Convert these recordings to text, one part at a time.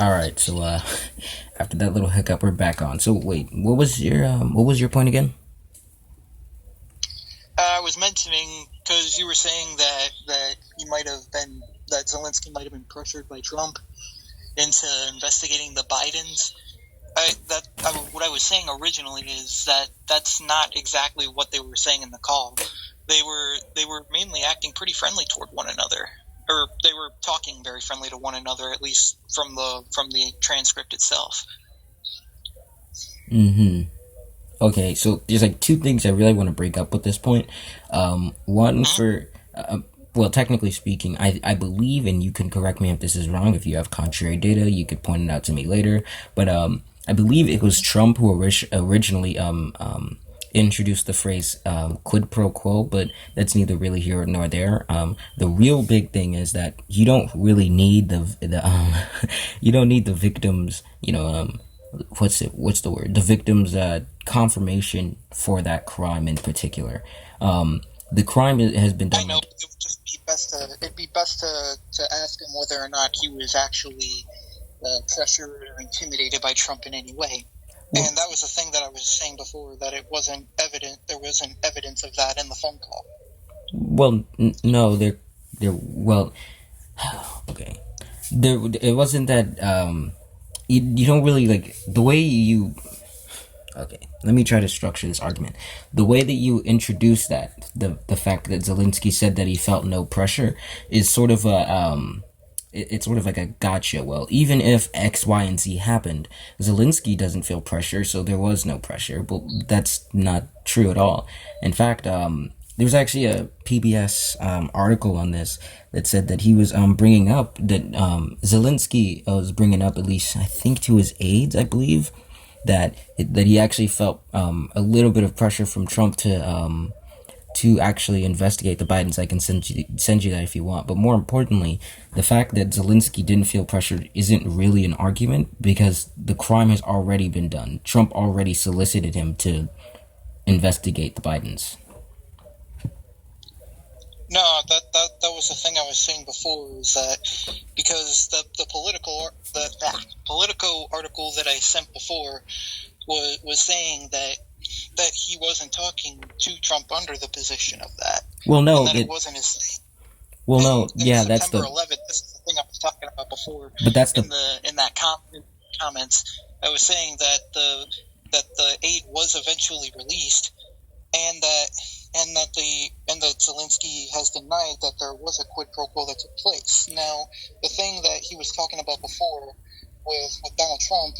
All right. So after that little hiccup, we're back on. So wait, what was your point again? I was mentioning because you were saying that he might have been that Zelensky might have been pressured by Trump into investigating the Bidens. What I was saying originally is that that's not exactly what they were saying in the call. They were mainly acting pretty friendly toward one another, or they were talking very friendly to one another, at least from the transcript itself. Mm-hmm. Okay, so there's like two things I really want to break up with this point. One Hmm? for, well, technically speaking, I believe, and you can correct me if this is wrong. If you have contrary data, you could point it out to me later. But I believe it was Trump who originally introduced the phrase quid pro quo, but that's neither really here nor there. The real big thing is that you don't really need the you don't need the victims, what's the word, the victim's confirmation for that crime in particular. The crime has been I done know like, it would just be best to it'd be best to ask him whether or not he was actually pressured or intimidated by Trump in any way. well, And that was the thing that I was saying before, that it wasn't evident. There wasn't evidence of that in the phone call. no, they're well, okay, there it wasn't that you don't really like the way you, okay, let me try to structure this argument. The way that you introduce that, the fact that Zelensky said that he felt no pressure, is sort of it's sort of like a gotcha. Well, even if X, Y, and Z happened, Zelensky doesn't feel pressure, so there was no pressure. But that's not true at all. In fact, there was actually a PBS article on this that said that he was bringing up that Zelensky was bringing up, at least I think to his aides, I believe, that he actually felt a little bit of pressure from Trump to actually investigate the Bidens. I can send you that if you want. But more importantly, the fact that Zelensky didn't feel pressured isn't really an argument because the crime has already been done. Trump already solicited him to investigate the Bidens. No, that was the thing I was saying before. Is that because the Politico article that I sent before was saying that he wasn't talking to Trump under the position of that, Well, and no, that it it. wasn't his. Well, no, In yeah, that's September the. 11th, this is the thing I was talking about before. But that's the. In comments, I was saying that the aid was eventually released, and that Zelensky has denied that there was a quid pro quo that took place. Now, the thing that he was talking about before with Donald Trump,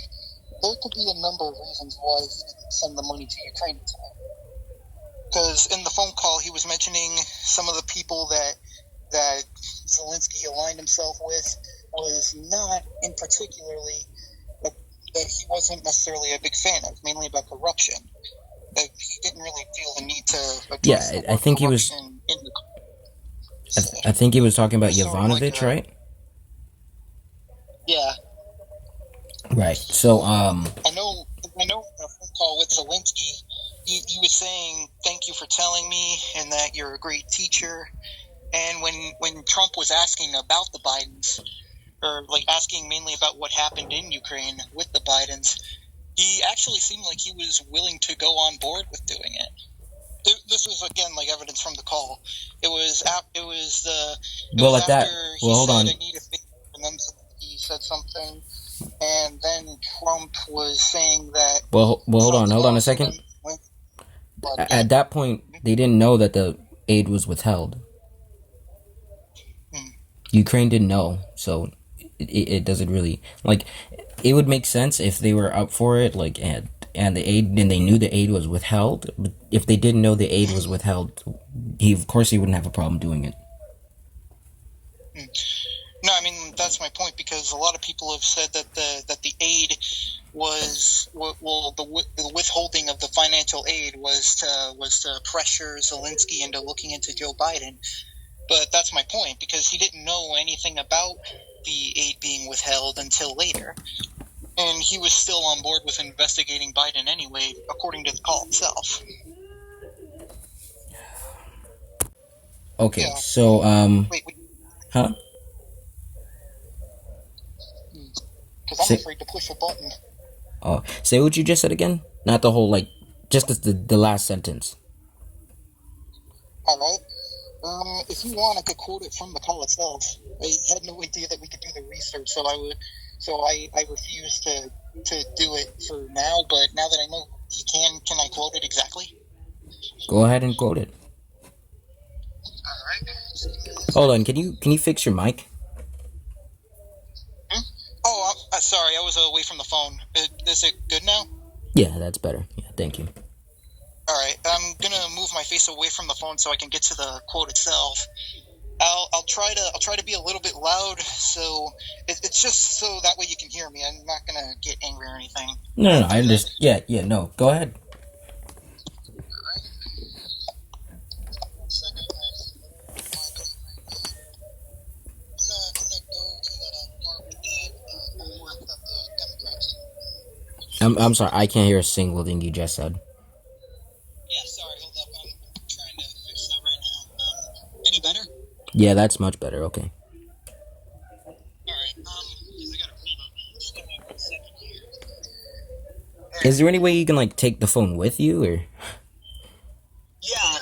there could be a number of reasons why he didn't send the money to Ukraine in time. Because in the phone call, he was mentioning some of the people that Zelensky aligned himself with was not in particularly that, that he wasn't necessarily a big fan of, mainly about corruption. That he didn't really feel the need to address Yeah, the I word think he was. corruption in the I think he was talking it about was sort of like Yovanovitch, a right? yeah. Right. So, I know in a phone call with Zelensky, he was saying thank you for telling me and that you're a great teacher. And when Trump was asking about the Bidens, or like asking mainly about what happened in Ukraine with the Bidens, he actually seemed like he was willing to go on board with doing it. This was again like evidence from the call. It well, was at that, after he well, hold said on. I need a favor, and then he said something, and then Trump was saying that Well, something hold on a else, and second. then went about again. At that point, they didn't know that the aid was withheld. Hmm. Ukraine didn't know, so it doesn't really like. It would make sense if they were up for it, like and the aid, and they knew the aid was withheld. But if they didn't know the aid was withheld, he wouldn't have a problem doing it. Hmm. No, I mean that's my point, because a lot of people have said that the aid was the withholding of the financial aid was to pressure Zelensky into looking into Joe Biden. But that's my point, because he didn't know anything about the aid being withheld until later, and he was still on board with investigating Biden anyway, according to the call itself. Okay, Yeah. so Wait. huh? because I'm Say, afraid to push a button. say what you just said again. Not the whole like, just the last sentence. All right. If you want, I could quote it from the call itself. I had no idea that we could do the research, so I refuse to do it for now. But now that I know you can I quote it exactly? Go ahead and quote it. All right. Hold on. Can you fix your mic? Hmm? Oh, sorry, I was away from the phone. Is it good now? Yeah, that's better. Yeah, thank you. All right, I'm gonna move my face away from the phone so I can get to the quote itself. I'll try to be a little bit loud, so it's just so that way you can hear me. I'm not gonna get angry or anything. No, no, I'll I do that. understand. Yeah, yeah. No, go ahead. One second. I'm gonna go to that part with the work that the Democrats do. I'm sorry. I can't hear a single thing you just said. Yeah, sorry. Hold up. I'm trying to fix that right now. Any better? Yeah, that's much better. Okay. All right. Because I gotta hold up. Just give me 1 second here. Is there any way you can like take the phone with you, or? Yeah,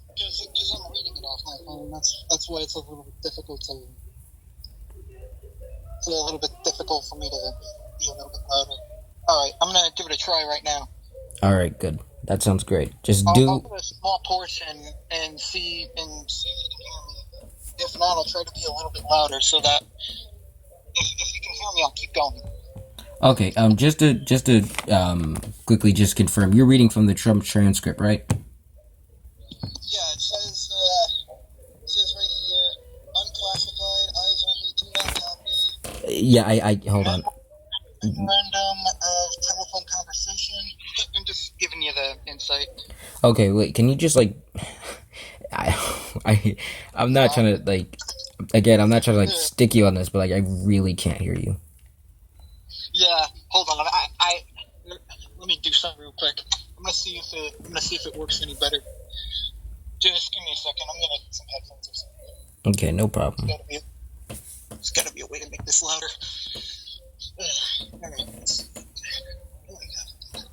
because I'm reading it off my phone. That's why it's a little bit difficult to. It's a little bit difficult for me to be a little bit louder. All right, I'm gonna give it a try right now. All right, good. That sounds great. Just I'll do. put a small portion and see if you can hear me. If not, I'll try to be a little bit louder so that if you can hear me, I'll keep going. Okay. Just to quickly just confirm, you're reading from the Trump transcript, right? Yeah, it says right here, unclassified, eyes only, do not copy. Yeah. I hold on. Memorandum of telephone conversation. I'm just giving you the insight. Okay. Wait. Can you just like? I I'm not trying to like. Again, I'm not trying to like stick you on this, but like I really can't hear you. Yeah, hold on. Let me do something real quick. I'm gonna see if it works any better. Just give me a second. I'm gonna get some headphones or something. Okay, no problem. There's gotta be a way to make this louder. All right. Let's see. Oh my God.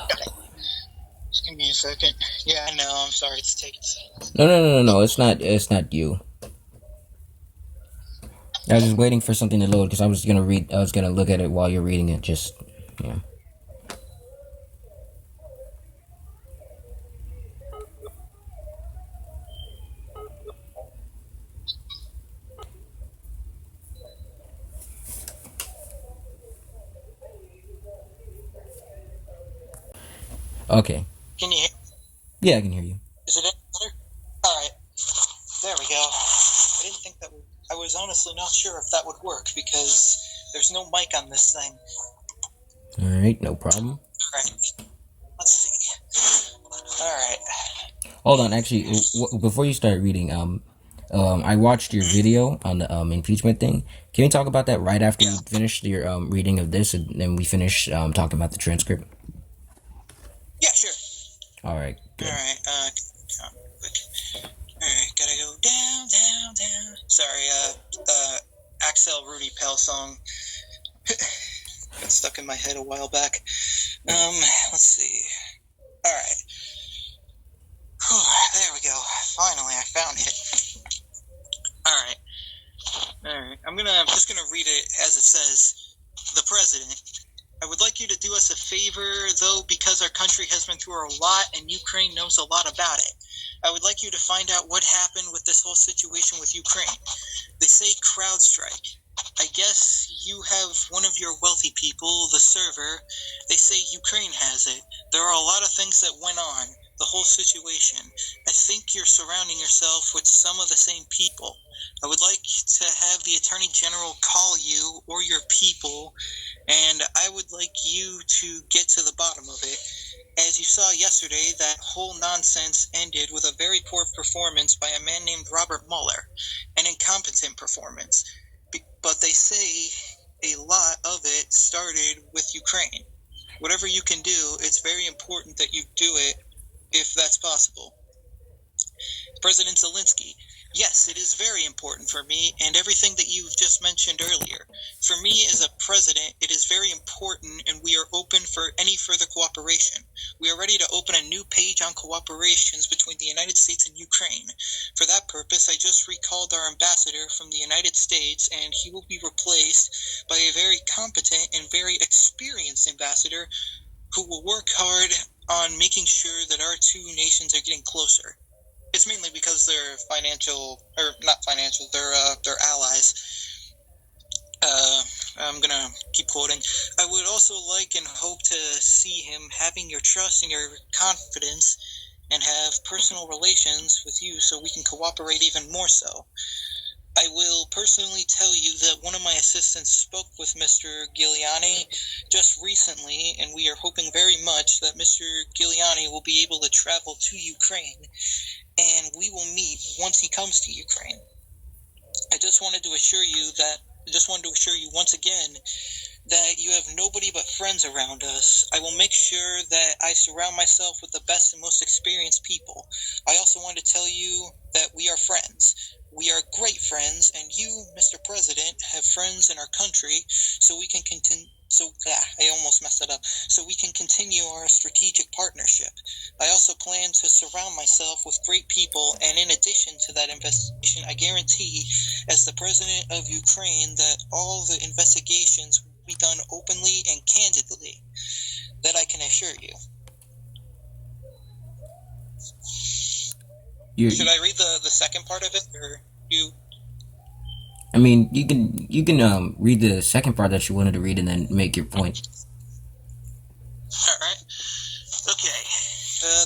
Got it. Just give me a second. Yeah, I know. I'm sorry. It's taking so long. No. It's not. It's not you. I was just waiting for something to load because I was gonna read. I was gonna look at it while you're reading it. Just yeah. Okay. Can you hear? Yeah, I can hear you. Is it any better? All right. There we go. I didn't think that would. I was honestly not sure if that would work because there's no mic on this thing. All right, no problem. All right. Let's see. All right. Hold on, actually, before you start reading, I watched your video on the impeachment thing. Can we talk about that right after you finish your reading of this, and then we finish talking about the transcript? Yeah, sure. All right. Good. All right. Quick. All right. Gotta go down, down, down. Sorry. Axel Rudy Pell song. Got stuck in my head a while back. Let's see. All right. Whew, there we go. Finally, I found it. All right. I'm just gonna read it as it says. The president. I would like you to do us a favor, though, because our country has been through a lot and Ukraine knows a lot about it. I would like you to find out what happened with this whole situation with Ukraine. They say CrowdStrike. I guess you have one of your wealthy people, the server. They say Ukraine has it. There are a lot of things that went on, the whole situation. I think you're surrounding yourself with some of the same people. I would like to have the Attorney General call you or your people, and I would like you to get to the bottom of it. As you saw yesterday, that whole nonsense ended with a very poor performance by a man named Robert Mueller, an incompetent performance. But they say a lot of it started with Ukraine. Whatever you can do, it's very important that you do it if that's possible. President Zelensky, yes, it is very important for me, and everything that you've just mentioned earlier. For me as a president, it is very important, and we are open for any further cooperation. We are ready to open a new page on cooperations between the United States and Ukraine. For that purpose, I just recalled our ambassador from the United States, and he will be replaced by a very competent and very experienced ambassador who will work hard on making sure that our two nations are getting closer. It's mainly because they're financial, or not financial, they're allies. I'm gonna keep quoting. I would also like and hope to see him having your trust and your confidence and have personal relations with you so we can cooperate even more so. I will personally tell you that one of my assistants spoke with Mr. Giuliani just recently, and we are hoping very much that Mr. Giuliani will be able to travel to Ukraine, and we will meet once he comes to Ukraine. I just wanted to assure you once again that you have nobody but friends around us. I will make sure that I surround myself with the best and most experienced people. I also want to tell you that we are friends. We are great friends, and you, Mr. President, have friends in our country, so we can continue. I almost messed it up. So we can continue our strategic partnership. I also plan to surround myself with great people, and in addition to that investigation, I guarantee, as the President of Ukraine, that all the investigations will be done openly and candidly. That I can assure you. Should I read the second part of it, or you? I mean, you can read the second part that you wanted to read and then make your point. All right. Okay.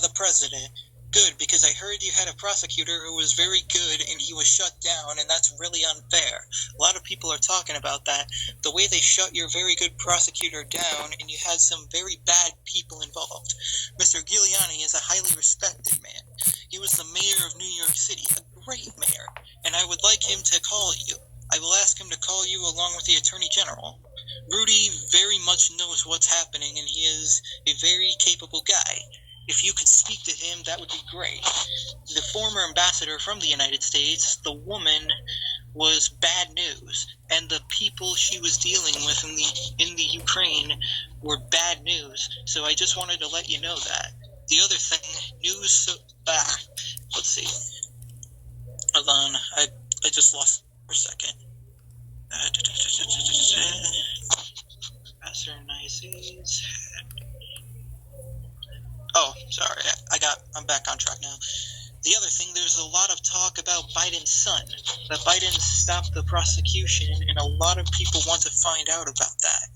The president. Good, because I heard you had a prosecutor who was very good and he was shut down, and that's really unfair. A lot of people are talking about that. The way they shut your very good prosecutor down, and you had some very bad people involved. Mr. Giuliani is a highly respected man. He was the mayor of New York City, a great mayor, and I would like him to call you. I will ask him to call you along with the Attorney General. Rudy very much knows what's happening, and he is a very capable guy. If you could speak to him, that would be great. The former ambassador from the United States, the woman, was bad news, and the people she was dealing with in the Ukraine were bad news. So I just wanted to let you know that. The other thing, let's see. Hold on, I just lost for a second. Ambassador Nice's. Oh, sorry, I'm back on track now. The other thing, there's a lot of talk about Biden's son, that Biden stopped the prosecution, and a lot of people want to find out about that.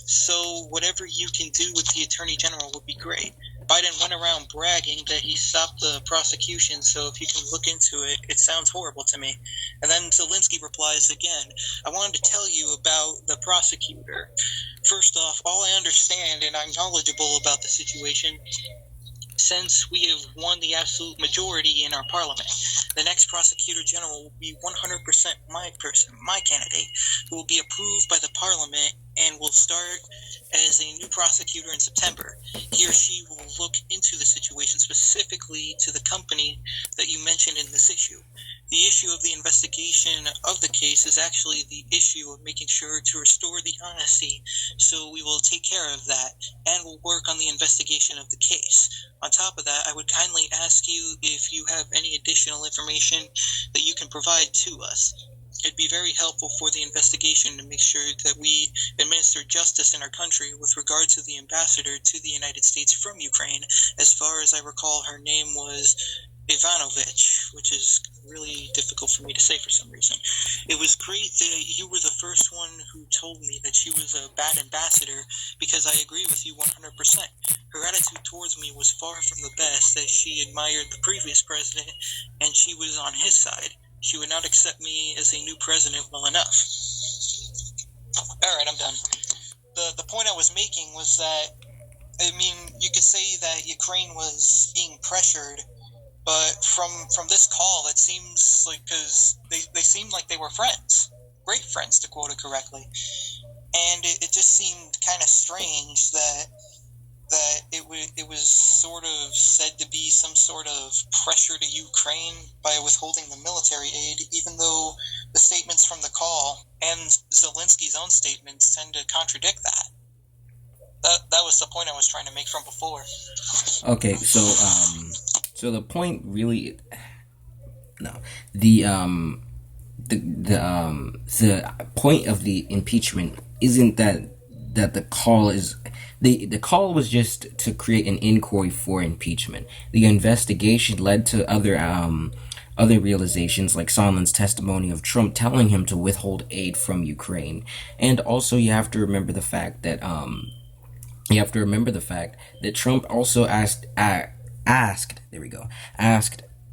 So whatever you can do with the Attorney General would be great. Biden went around bragging that he stopped the prosecution, so if you can look into it, it sounds horrible to me. And then Zelensky replies again, I wanted to tell you about the prosecutor. First off, all I understand, and I'm knowledgeable about the situation, since we have won the absolute majority in our parliament, the next prosecutor general will be 100% my candidate, who will be approved by the parliament and will start as a new prosecutor in September. He or she will look into the situation specifically to the company that you mentioned in this issue. The issue of the investigation of the case is actually the issue of making sure to restore the honesty, so we will take care of that and will work on the investigation of the case. On top of that, I would kindly ask you if you have any additional information that you can provide to us. It'd be very helpful for the investigation to make sure that we administer justice in our country with regard to the ambassador to the United States from Ukraine. As far as I recall, her name was Ivanovich, which is really difficult for me to say for some reason. It was great that you were the first one who told me that she was a bad ambassador, because I agree with you 100%. Her attitude towards me was far from the best, as she admired the previous president and she was on his side. She would not accept me as a new president well enough. Alright, I'm done. The point I was making was that, I mean, you could say that Ukraine was being pressured, but from this call, it seems like, because they seemed like they were friends. Great friends, to quote it correctly. And it just seemed kind of strange that that it was sort of said to be some sort of pressure to Ukraine by withholding the military aid, even though the statements from the call and Zelensky's own statements tend to contradict that. That was the point I was trying to make from before. Okay, so the point really, no, the the point of the impeachment isn't that the call is the call was just to create an inquiry for impeachment. The investigation led to other realizations, like Sondland's testimony of Trump telling him to withhold aid from Ukraine. And also you have to remember the fact that Trump also asked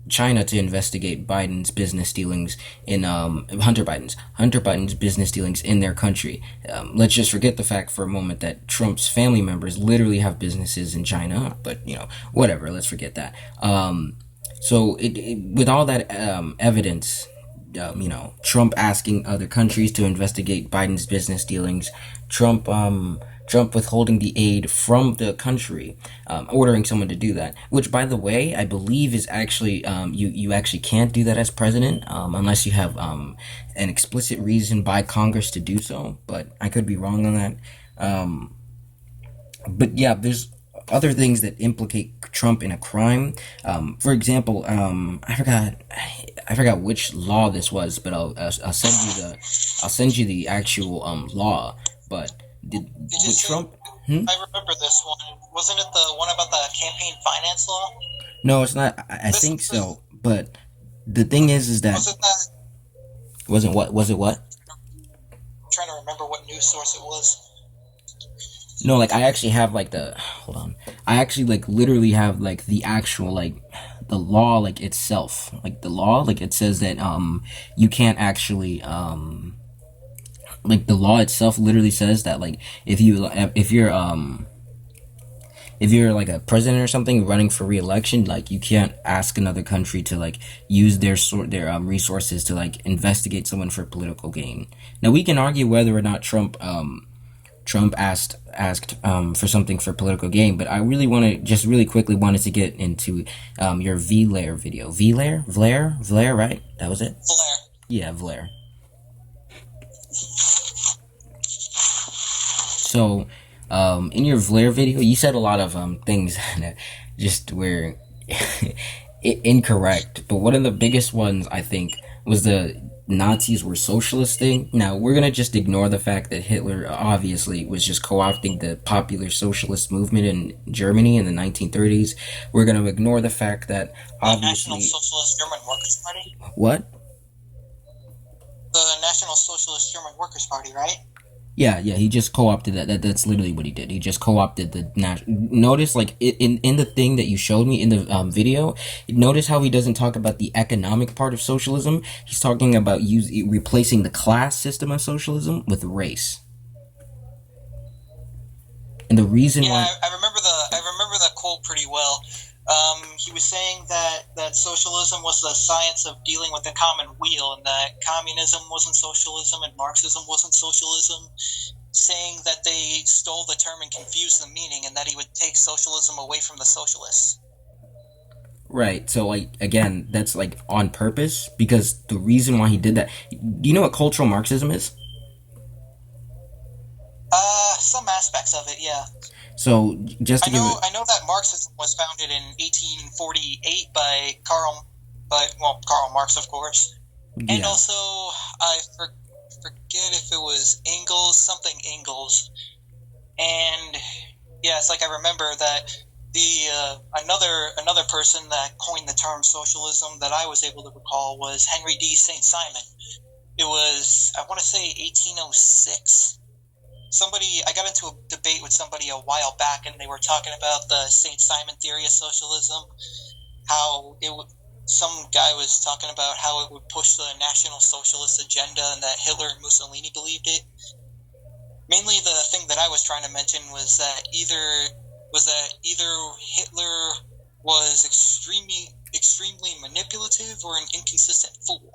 China to investigate Biden's business dealings in Hunter Biden's business dealings in their country. Let's just forget the fact for a moment that Trump's family members literally have businesses in China, but whatever. Let's forget that. So with all that evidence, Trump asking other countries to investigate Biden's business dealings, Trump withholding the aid from the country, ordering someone to do that. Which, by the way, I believe is actually you actually can't do that as president unless you have an explicit reason by Congress to do so. But I could be wrong on that. But yeah, there's other things that implicate Trump in a crime. For example, I forgot which law this was, but I'll send you the actual law. But with Trump, I remember this one. Wasn't it the one about the campaign finance law? no, it's not. I think so, but the thing is that Was it that? wasn't what was it what? I'm trying to remember what news source it was. No, like I actually have like the hold on. I actually like literally have like the actual like the law like itself. Like the law like it says that you can't actually like the law itself literally says that like if you're like a president or something running for re-election, like you can't ask another country to like use their resources to like investigate someone for political gain. Now we can argue whether or not Trump asked for something for political gain, but I really want to just really quickly wanted to get into your Vlair video. Vlair, right? That was it. Blair. Yeah, Vlair. So, in your Vlair video, you said a lot of things that just were incorrect. But one of the biggest ones I think was the Nazis were socialist thing. Now we're gonna just ignore the fact that Hitler obviously was just co-opting the popular socialist movement in Germany in the 1930s. We're gonna ignore the fact that National obviously Socialist German Workers' Party. what? The National Socialist German Workers' Party, right? Yeah, he just co-opted that's literally what he did. He just co-opted the notice like in the thing that you showed me in the video. Notice how he doesn't talk about the economic part of socialism. He's talking about replacing the class system of socialism with race. And the reason why I remember the quote pretty well. He was saying that socialism was the science of dealing with the common weal, and that communism wasn't socialism and Marxism wasn't socialism, saying that they stole the term and confused the meaning, and that he would take socialism away from the socialists. Right. So like again, that's like on purpose because the reason why he did that. Do you know what cultural Marxism is? Some aspects of it, yeah. So just to I know that Marxism was founded in 1848 by Karl Marx, of course, and yeah. also I forget if it was Engels, and yeah, it's like I remember that the another person that coined the term socialism that I was able to recall was Henry D. St. Simon. It was, I want to say, 1806. I got into a debate with somebody a while back, and they were talking about the St. Simon theory of socialism. Some guy was talking about how it would push the National Socialist agenda, and that Hitler and Mussolini believed it. Mainly, the thing that I was trying to mention was that either Hitler was extremely manipulative or an inconsistent fool,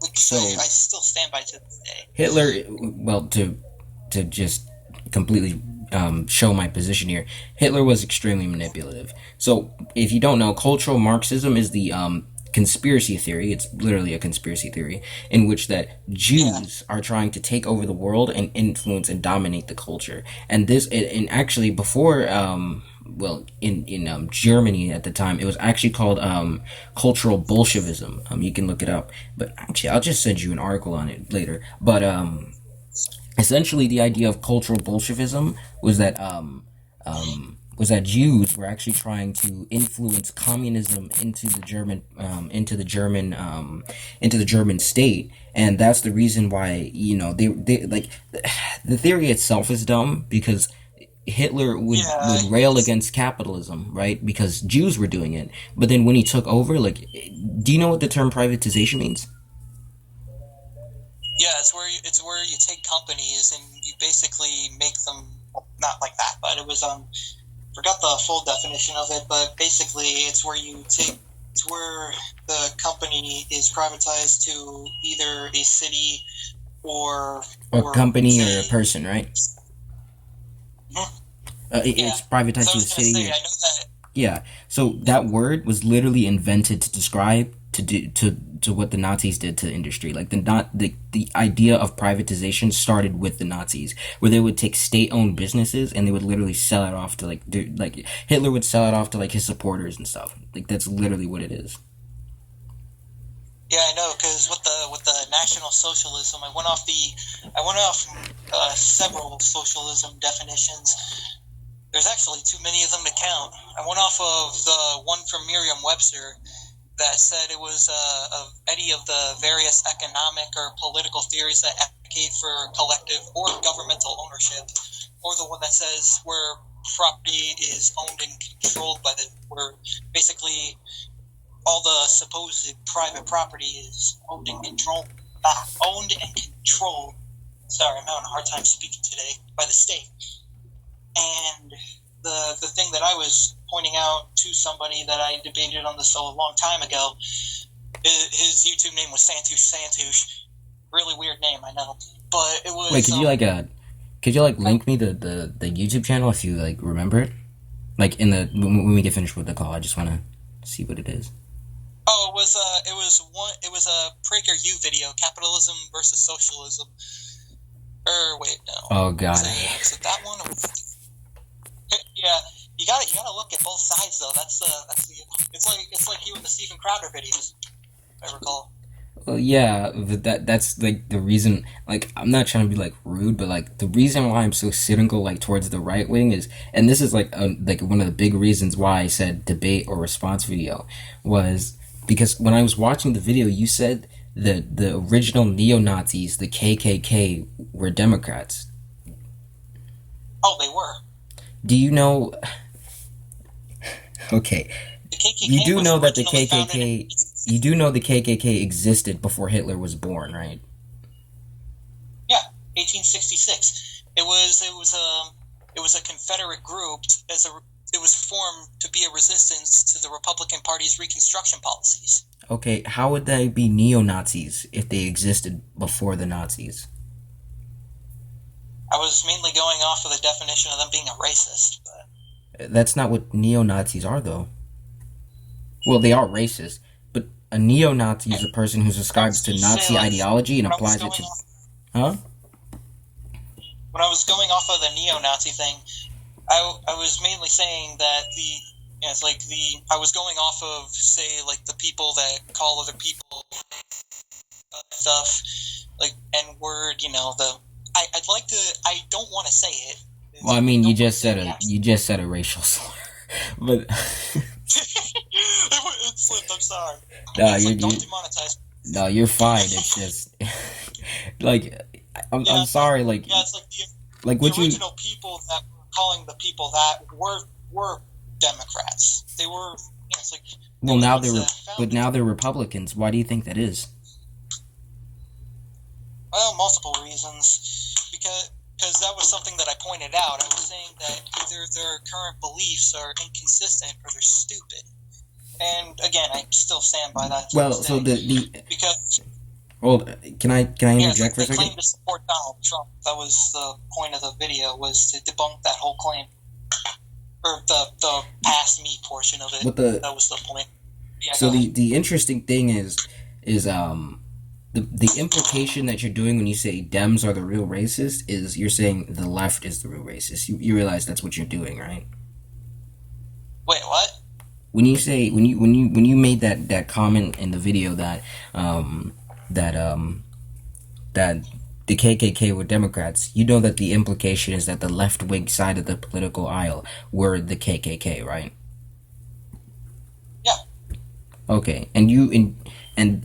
which I still stand by to this day. Hitler, well, to just completely show my position here. Hitler was extremely manipulative. So if you don't know, cultural Marxism is the conspiracy theory. It's literally a conspiracy theory in which that Yeah. Jews are trying to take over the world and influence and dominate the culture. And this, and actually before, well, in Germany at the time, it was actually called cultural Bolshevism. You can look it up, but actually, I'll just send you an article on it later. But essentially, the idea of cultural Bolshevism was that Jews were actually trying to influence communism into the German state, and that's the reason why they like the theory itself is dumb because Hitler would Yeah. rail against capitalism, right? Because Jews were doing it, but then when he took over, like, do you know what the term privatization means? Yeah, it's where you take companies and you basically make them, not like that, but it was forgot the full definition of it, but basically it's where the company is privatized to either a city A or company or a say. person, right? Mhm. Yeah. It's privatized So I to a was gonna city. say, Or, I know that. yeah. So that word was literally invented to describe to what the Nazis did to industry. Like the idea of privatization started with the Nazis, where they would take state-owned businesses and they would literally sell it off to like Hitler would sell it off to like his supporters and stuff. Like that's literally what it is. Yeah, I know, because with the National Socialism, I went off several socialism definitions. There's actually too many of them to count. I went off of the one from Merriam-Webster that said it was of any of the various economic or political theories that advocate for collective or governmental ownership, or the one that says where property is owned and controlled by where basically all the supposed private property is owned and controlled. Owned and controlled. Sorry, I'm having a hard time speaking today. By the state. And the thing that I was pointing out to somebody that I debated on this a long time ago, his YouTube name was Santush. Really weird name, I know, but it was. Wait, could you like link me the YouTube channel if you like remember it? Like in the when we get finished with the call, I just want to see what it is. Oh, it was a PragerU video, capitalism versus socialism. Wait, no. Oh god. Was it that one? Yeah, you gotta look at both sides though. It's like you and the Steven Crowder videos, if I recall. Well, yeah, but that's like the reason. Like, I'm not trying to be like rude, but like the reason why I'm so cynical like towards the right wing is, and this is like one of the big reasons why I said debate or response video was because when I was watching the video, you said the original neo Nazis, the KKK, were Democrats. Oh, they were. Do you know? Okay, The KKK you do was know that the originally founded in KKK. You do know the KKK existed before Hitler was born, right? yeah, 1866. It was a Confederate group it was formed to be a resistance to the Republican Party's Reconstruction policies. Okay, how would they be neo Nazis if they existed before the Nazis? I was mainly going off of the definition of them being a racist, but That's not what neo Nazis are, though. Well, they are racist, but a neo Nazi is a person who subscribes to Nazi ideology and when I was applies it going to. off, Huh? when I was going off of the neo-Nazi thing, I was mainly saying that it's like I was going off of, say, like the people that call other people stuff like N-word, I don't want to say it. Well, I mean, Don't you want to just say said it. a racial slur, but It slipped. I'm sorry. no, It's you're like, don't demonetize. no, you're fine. It's just like I'm sorry, Yeah, it's like like the what you. original people that were calling the people that were Democrats. They were. It's like Well, the now ones they're that but founded. now they're Republicans. Why do you think that is? Well, multiple reasons. Because that was something that I pointed out. I was saying that either their current beliefs are inconsistent or they're stupid. And again, I still stand by that. Well, so the because Hold, can I Yeah, it's like interject for a they second? claim to support Donald Trump. That was the point of the video, was to debunk that whole claim, or the past me portion of it. What the That was the point. Yeah, So go ahead. the interesting thing is the implication that you're doing when you say Dems are the real racist is you're saying the left is the real racist. You realize that's what you're doing, right? Wait, what? When you say when you made that comment in the video that um that that the KKK were Democrats, you know that the implication is that the left wing side of the political aisle were the KKK, right? Yeah. Okay, and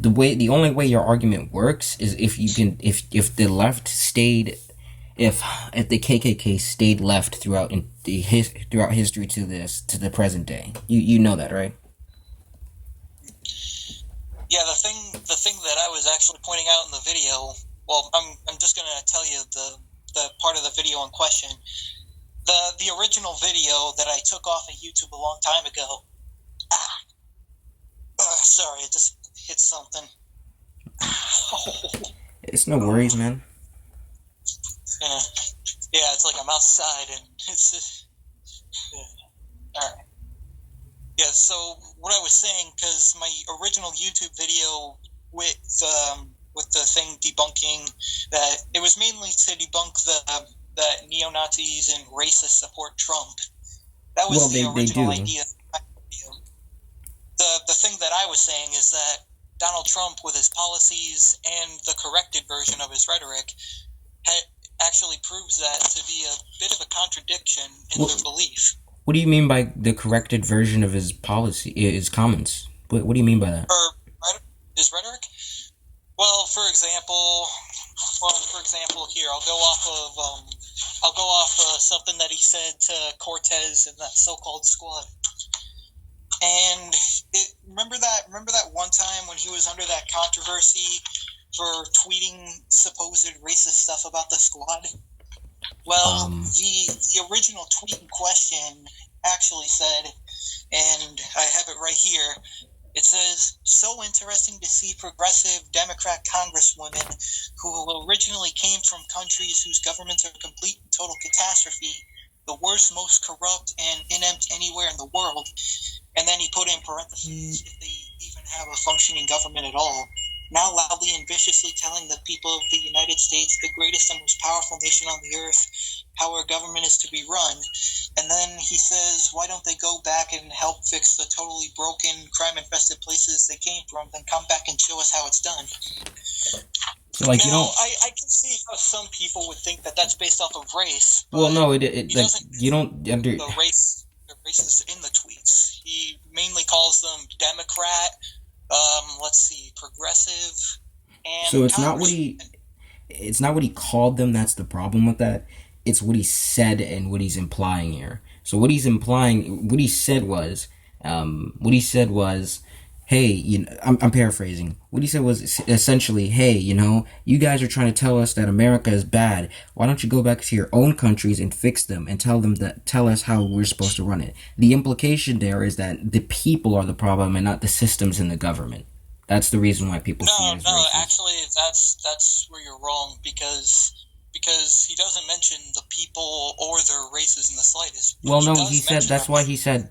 the only way your argument works is if you can if the left stayed if the KKK stayed left throughout history to the present day. You know that, right? Yeah, the thing that I was actually pointing out in the video. Well, I'm just gonna tell you the part of the video in question. The original video that I took off of YouTube a long time ago. Sorry, I just hit something. It's no worries, man. Yeah, yeah, it's like I'm outside and it's yeah. All right. Yeah, so what I was saying, because my original YouTube video with the thing debunking that, it was mainly to debunk that neo Nazis and racists support Trump. That Well, was the they original do. idea. The thing that I was saying is that Donald Trump, with his policies and the corrected version of his rhetoric, actually proves that to be a bit of a contradiction in their What belief. What do you mean by the corrected version of his policy, his comments? What do you mean by that? Or his rhetoric? Well, for example, here I'll go off something that he said to Cortez and that so-called squad. And remember that one time when he was under that controversy for tweeting supposed racist stuff about the squad? Well, the original tweet in question actually said, and I have it right here, it says, "So interesting to see progressive Democrat congresswomen who originally came from countries whose governments are a complete and total catastrophe, the worst, most corrupt, and inept anywhere in the world." And then he put in parentheses, "if they even have a functioning government at all, now loudly and viciously telling the people of the United States, the greatest and most powerful nation on the earth, how our government is to be run." And then he says, "Why don't they go back and help fix the totally broken, crime-infested places they came from, then come back and show us how it's done?" So like now, you don't. I can see how some people would think that that's based off of race, but Well, no, he like doesn't you don't under. the races in the tweets. He mainly calls them Democrat, let's see, progressive, So and Congress. it's not what he called them. That's the problem with that. It's what he said and what he's implying here. So what he said was, hey, I'm paraphrasing. What he said was essentially, hey, you guys are trying to tell us that America is bad. Why don't you go back to your own countries and fix them and tell us how we're supposed to run it? The implication there is that the people are the problem and not the systems in the government. That's the reason why people see it as No, racist. actually, that's where you're wrong, because he doesn't mention the people or their races in the slightest. Well, He no, he does said mention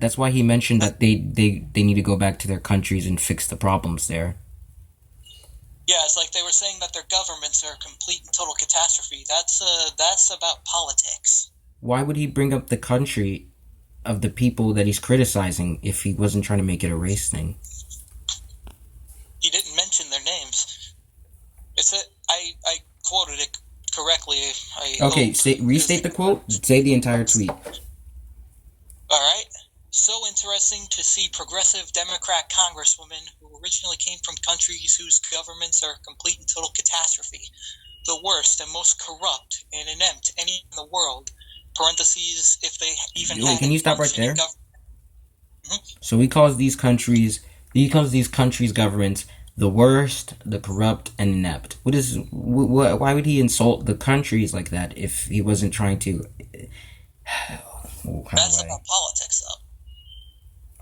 that's why he mentioned that they need to go back to their countries and fix the problems there. yeah, it's like they were saying that their governments are a complete and total catastrophe. That's about politics. Why would he bring up the country of the people that he's criticizing if he wasn't trying to make it a race thing? He didn't mention their names. I quoted it correctly. Okay, restate the quote. Say the entire tweet. All right. "So interesting to see progressive Democrat congresswomen who originally came from countries whose governments are a complete and total catastrophe, the worst and most corrupt and inept any in the world, parentheses, if they even Wait, had can a you stop right functioning there? government." So he calls these countries' governments the worst, the corrupt, and inept. Why would he insult the countries like that if he wasn't trying to? How That's do I? about politics, though.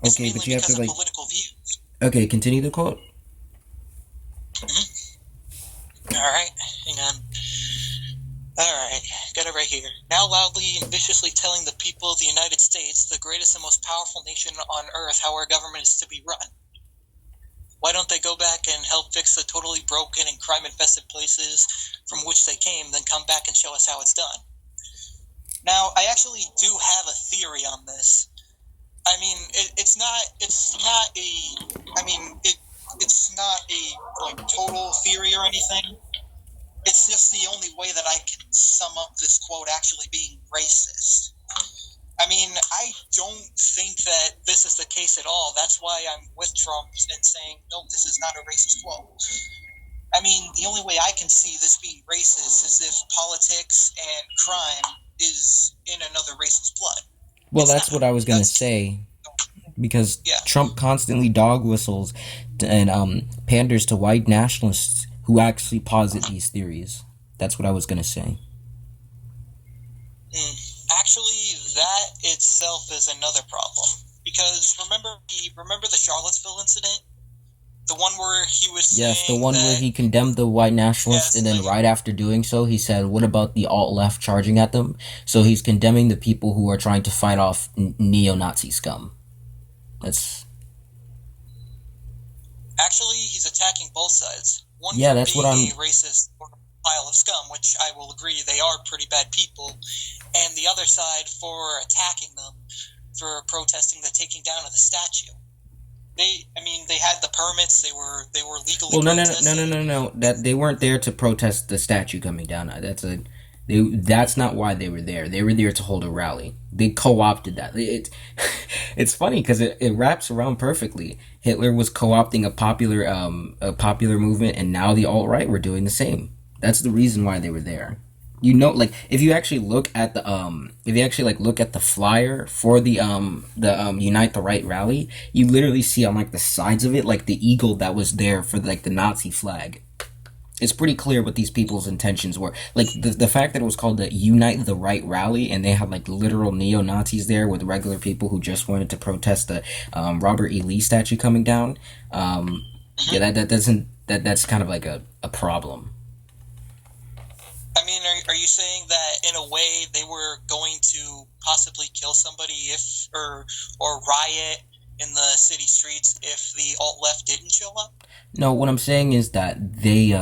It's Okay, mainly but you have to because of like. political views. Okay, continue the quote. right, hang on. Alright, got it right here. Now loudly and viciously telling the people of the United States, the greatest and most powerful nation on earth, how our government is to be run. Why don't they go back and help fix the totally broken and crime-infested places from which they came, then come back and show us how it's done? Now, I actually do have a theory on this. I mean, it's not a like total theory or anything. It's just the only way that I can sum up this quote actually being racist. I mean, I don't think that this is the case at all. That's why I'm with Trump and saying, no, this is not a racist quote. I mean, the only way I can see this being racist is if politics and crime is in another race's blood. Well, It's that's not. what I was gonna That's say, because yeah. Trump constantly dog whistles and panders to white nationalists who actually posit these theories. That's what I was gonna say. Actually, that itself is another problem, because remember the Charlottesville incident, the one where he was Yes, the saying one where that he condemned the white nationalists, and then right after doing so, he said, "What about the alt left charging at them?" So he's condemning the people who are trying to fight off neo-Nazi scum. That's actually he's attacking both sides. One yeah, for that's what being I'm. a racist or a pile of scum, which I will agree they are pretty bad people, and the other side for attacking them for protesting the taking down of the statue. They had the permits. They were legally Well, protesting. no. That they weren't there to protest the statue coming down. That's not why they were there. They were there to hold a rally. They co-opted that. It's funny because it wraps around perfectly. Hitler was co-opting a popular movement, and now the alt right were doing the same. That's the reason why they were there. You know, like if you actually look at the flyer for the Unite the Right rally, you literally see on like the sides of it like the eagle that was there for like the Nazi flag. It's pretty clear what these people's intentions were. Like the fact that it was called the Unite the Right rally, and they had like literal neo Nazis there with regular people who just wanted to protest the Robert E. Lee statue coming down. Yeah, that's kind of like a problem. I mean, are you saying that in a way they were going to possibly kill somebody if or riot in the city streets if the alt left didn't show up? No, what I'm saying is that they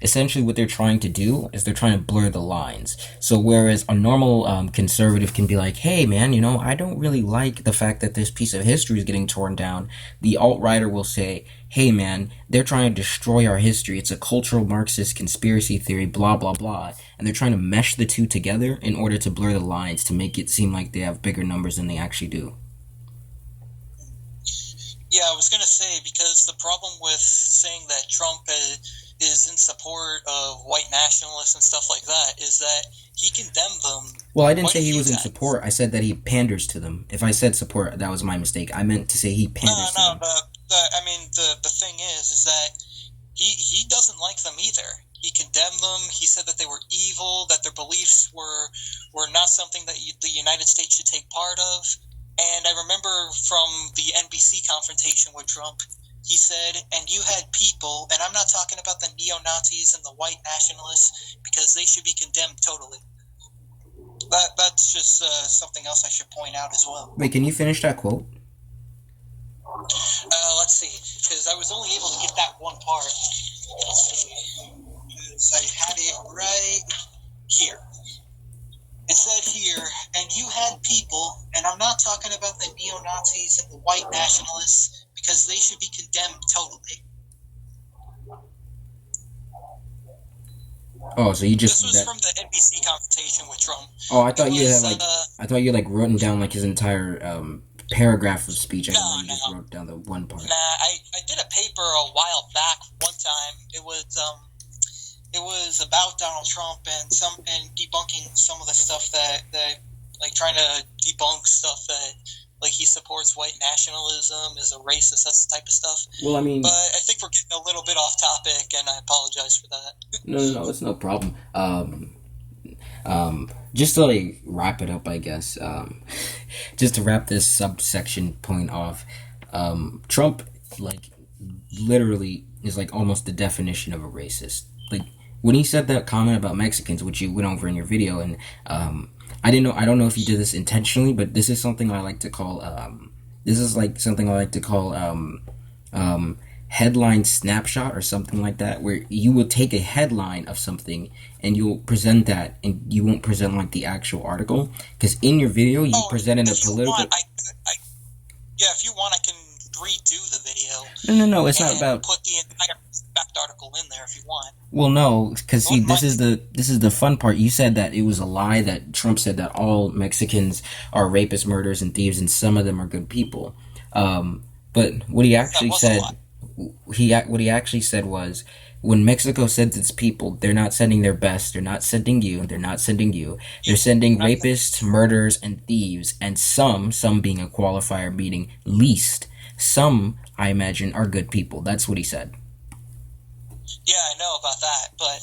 essentially what they're trying to do is they're trying to blur the lines. So whereas a normal conservative can be like, "Hey man, I don't really like the fact that this piece of history is getting torn down," the alt-righter will say, "Hey man, they're trying to destroy our history. It's a cultural Marxist conspiracy theory, blah blah blah." And they're trying to mesh the two together in order to blur the lines to make it seem like they have bigger numbers than they actually do. Yeah, I was going to say, because the problem with saying that Trump is in support of white nationalists and stuff like that is that he condemned them. Well, I didn't say he was in support. I said that he panders to them. If I said support, that was my mistake. I meant to say he panders to them. The thing is that he doesn't like them either. He condemned them. He said that they were evil, that their beliefs were not something that the United States should take part of. And I remember from the NBC confrontation with Trump, he said, "And you had people," and I'm not talking about the neo-Nazis and the white nationalists, because they should be condemned totally. That's just something else I should point out as well. Wait, can you finish that quote? Let's see, because I was only able to get that one part. Let's see, because I had it right here. It said here, "And you had people," and I'm not talking about the neo-Nazis and the white nationalists, because they should be condemned totally. Oh, so you just This was from the NBC confrontation with Trump. Oh, I thought you had written down like his entire paragraph of speech. I thought you just wrote down the one part. Nah, I did a paper a while back one time. It was about Donald Trump and debunking some of the stuff that like trying to debunk stuff that like he supports white nationalism, is a racist, that's the type of stuff. Well, I mean, but I think we're getting a little bit off topic, and I apologize for that. No, it's no problem. Just to like wrap it up, I guess. Just to wrap this subsection point off, Trump like literally is like almost the definition of a racist. like when he said that comment about Mexicans, which you went over in your video, and I didn't know. I don't know if you did this intentionally, but this is something I like to call. This is like something I like to call um, headline snapshot or something like that, where you will take a headline of something and you'll present that, and you won't present like the actual article. Because in your video, you Oh, presented a if you want, political. I yeah, if you want, I can redo the video No, it's not and about. put the entire fact article in there if you want. Well, no, because I see, wouldn't mind. this is the fun part. You said that it was a lie that Trump said that all Mexicans are rapists, murderers, and thieves, and some of them are good people. But what he That actually was a lot. said, what he actually said was, when Mexico sends its people, they're not sending their best. They're not sending you. They're not sending you. They're sending rapists, murderers, and thieves, and some being a qualifier, meaning least. Some, I imagine, are good people. That's what he said. Yeah, I know about that, but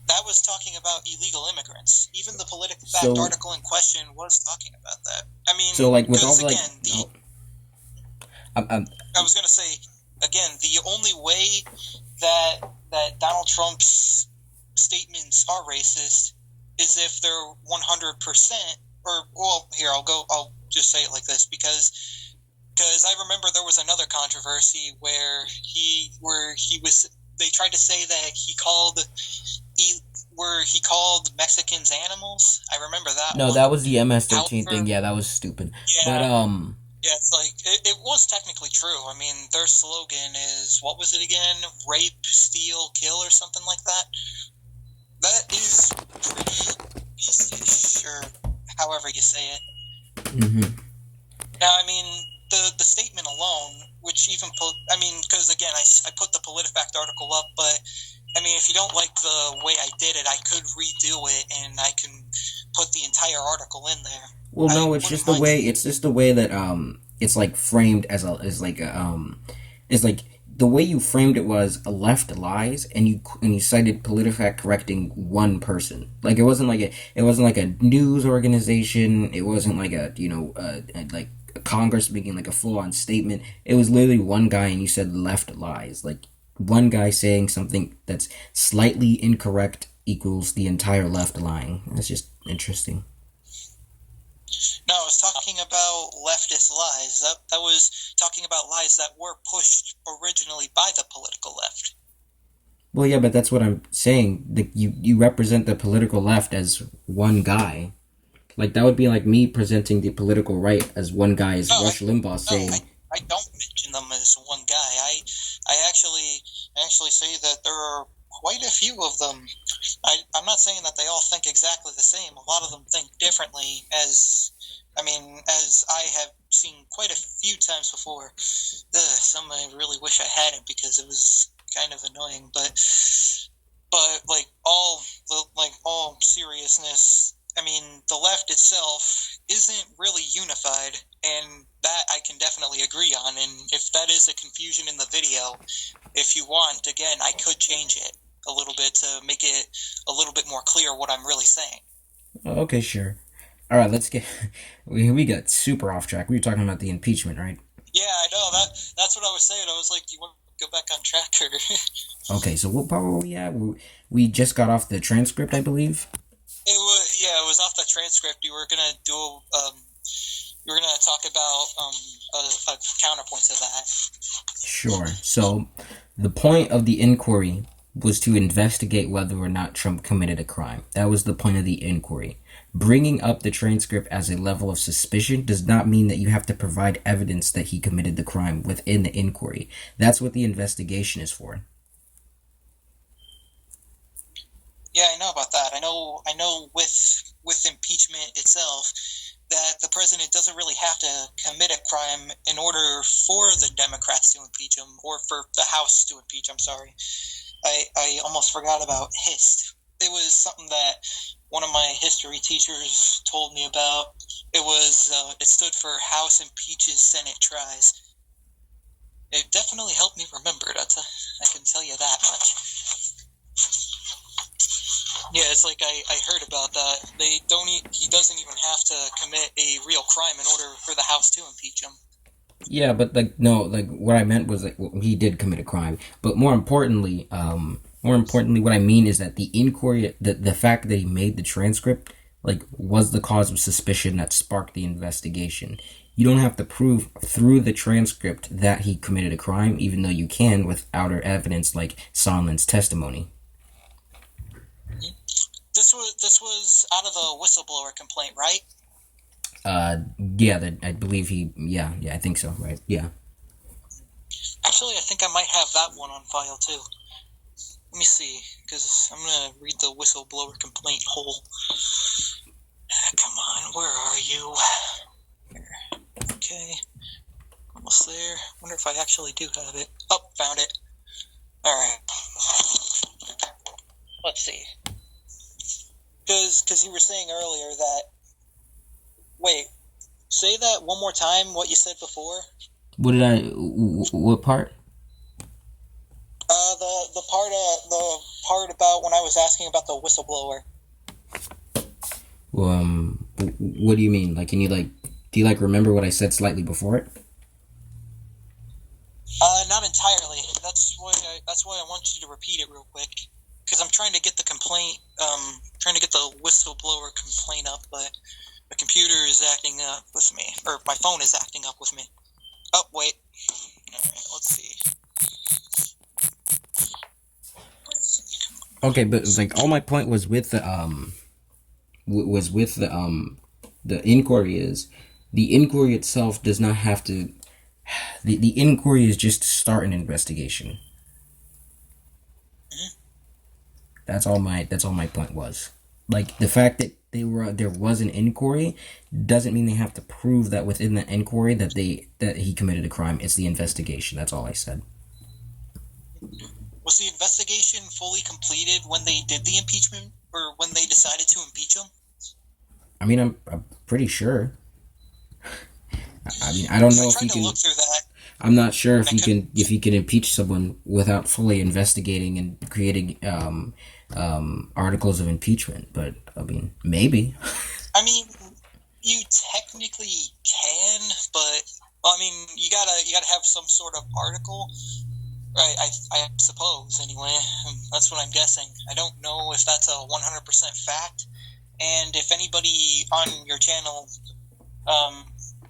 that was talking about illegal immigrants. Even the political fact So, article in question was talking about that. I mean, so like with all because the like, again, oh, I'm, I was going to say again, the only way that Donald Trump's statements are racist is if they're 100%. Or well, here I'll just say it like this because I remember there was another controversy where he was they tried to say that he called Mexicans animals. I remember that no, one. that was the MS-13 thing. However, Yeah, that was stupid. But yeah, yeah, it's like it was technically true. I mean, their slogan is what was it again? Rape, steal, kill, or something like that. That is pretty racist, or however you say it. mhm. Now, I mean, the statement alone, which even put, I mean, because again, I put the PolitiFact article up, but I mean, if you don't like the way I did it, I could redo it and I can put the entire article in there. Well, I no, it's wouldn't just the mind way doing. it's just the way that it's like framed as like a it's like the way you framed it was a left lies, and you cited PolitiFact correcting one person. Like it wasn't like a news organization. It wasn't like a like a Congress making like a full on statement. It was literally one guy, and you said left lies. Like one guy saying something that's slightly incorrect equals the entire left lying. That's just interesting. No, I was talking about leftist lies. That was talking about lies that were pushed originally by the political left. Well, yeah, but that's what I'm saying. You represent the political left as one guy. Like that would be like me presenting the political right as one guy, as No, Rush Limbaugh no, saying, I don't mention them as one guy. I actually say that there are quite a few of them. I'm not saying that they all think exactly the same. A lot of them think differently. As I have seen quite a few times before. Some I really wish I hadn't because it was kind of annoying. But like all seriousness, I mean, the left itself isn't really unified, and that I can definitely agree on. And if that is a confusion in the video, if you want, again, I could change it a little bit to make it a little bit more clear what I'm really saying. oh, "Okay, sure, all right, let's get." We got super off track. We were talking about the impeachment, right? Yeah, I know that's what I was saying. I was like, do you want to go back on track or? Okay, so what part were we at? We just got off the transcript, I believe. It was off the transcript. You were gonna talk about a counterpoint to that. Sure. So the point of the inquiry was to investigate whether or not Trump committed a crime. That was the point of the inquiry. Bringing up the transcript as a level of suspicion does not mean that you have to provide evidence that he committed the crime within the inquiry. That's what the investigation is for. Yeah, I know about that. I know with impeachment itself that the president doesn't really have to commit a crime in order for the Democrats to impeach him or for the House to impeach. I'm sorry. I almost forgot about HIST. It was something that one of my history teachers told me about. It stood for House Impeaches, Senate Tries. It definitely helped me remember it. I can tell you that much. Yeah, it's like I heard about that. He doesn't even have to commit a real crime in order for the House to impeach him. Yeah, but like no, like what I meant was like well, he did commit a crime, but more importantly, More importantly, what I mean is that the inquiry, the fact that he made the transcript, like, was the cause of suspicion that sparked the investigation. You don't have to prove through the transcript that he committed a crime, even though you can with outer evidence like Sondland's testimony. This was out of the whistleblower complaint, right? Yeah, that I believe yeah, I think so, right? Yeah. Actually, I think I might have that one on file too. Let me see, because I'm gonna read the whistleblower complaint whole. Come on, where are you? Here. Okay, almost there. Wonder if I actually do have it. Oh, found it. All right. Let's see. Because you were saying earlier that. Wait, say that one more time. What you said before. What did I? What part? The part about when I was asking about the whistleblower. What do you mean? Like, can you do you remember what I said slightly before it? Not entirely. That's why I want you to repeat it real quick. Because I'm trying to get the complaint, trying to get the whistleblower complaint up, but the computer is acting up with me, or my phone is acting up with me. Oh, wait. All right, let's see. Okay, but it was like all my point was with the inquiry is the inquiry itself does not have to. The inquiry is just to start an investigation. That's all my point was. Like, the fact that there was an inquiry doesn't mean they have to prove that within the inquiry that he committed a crime. It's the investigation. That's all I said. Was the investigation fully completed when they did the impeachment, or when they decided to impeach him? I mean, I'm pretty sure. I mean, I don't know if he can. Look through that. I'm not sure if he can impeach someone without fully investigating and creating articles of impeachment. But I mean, maybe. I mean, you technically can, but well, I mean, you gotta have some sort of article. Right, I suppose, anyway. That's what I'm guessing. I don't know if that's a 100% fact, and if anybody on your channel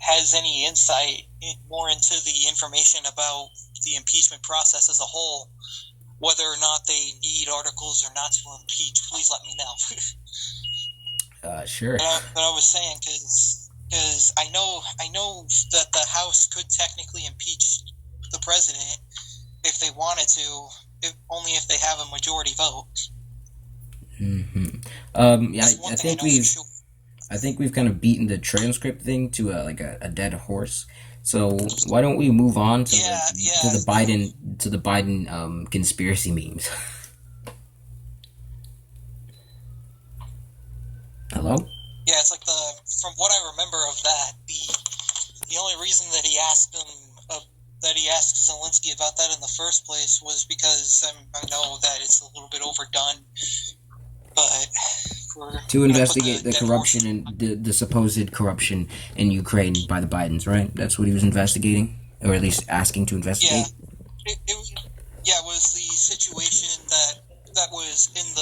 has any insight more into the information about the impeachment process as a whole, whether or not they need articles or not to impeach, please let me know. Sure. But I was saying, because I know that the House could technically impeach the president if they wanted to, only if they have a majority vote. Mm-hmm. Yeah, I think we've kind of beaten the transcript thing to a dead horse. So why don't we move on to the Biden conspiracy memes? Hello? Yeah, it's like from what I remember of that, the only reason that he asked Zelensky about that in the first place was because I know that it's a little bit overdone, but to investigate the corruption and the supposed corruption in Ukraine by the Bidens, right? That's what he was investigating, or at least asking to investigate. Yeah, it was the situation that was in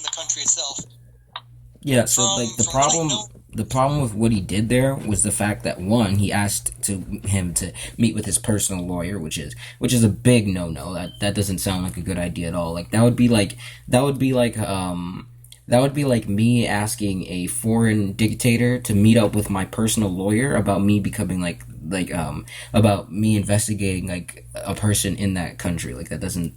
the country itself. Yeah, so the problem with what he did there was the fact that, one, he asked him to meet with his personal lawyer, which is a big no. That doesn't sound like a good idea at all. Like, that would be like me asking a foreign dictator to meet up with my personal lawyer about me becoming about me investigating like a person in that country. Like, that doesn't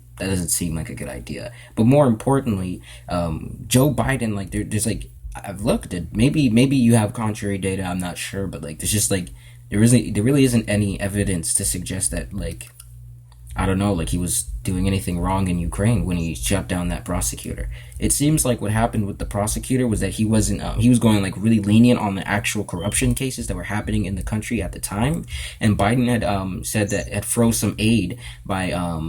seem like a good idea. But more importantly, Joe Biden, like, there's like, I've looked at, maybe you have contrary data, I'm not sure, but like, there's just like, there really isn't any evidence to suggest that, like, I don't know, like, he was doing anything wrong in Ukraine when he shut down that prosecutor. It seems like what happened with the prosecutor was that he was going like really lenient on the actual corruption cases that were happening in the country at the time, and Biden had said that had froze some aid by a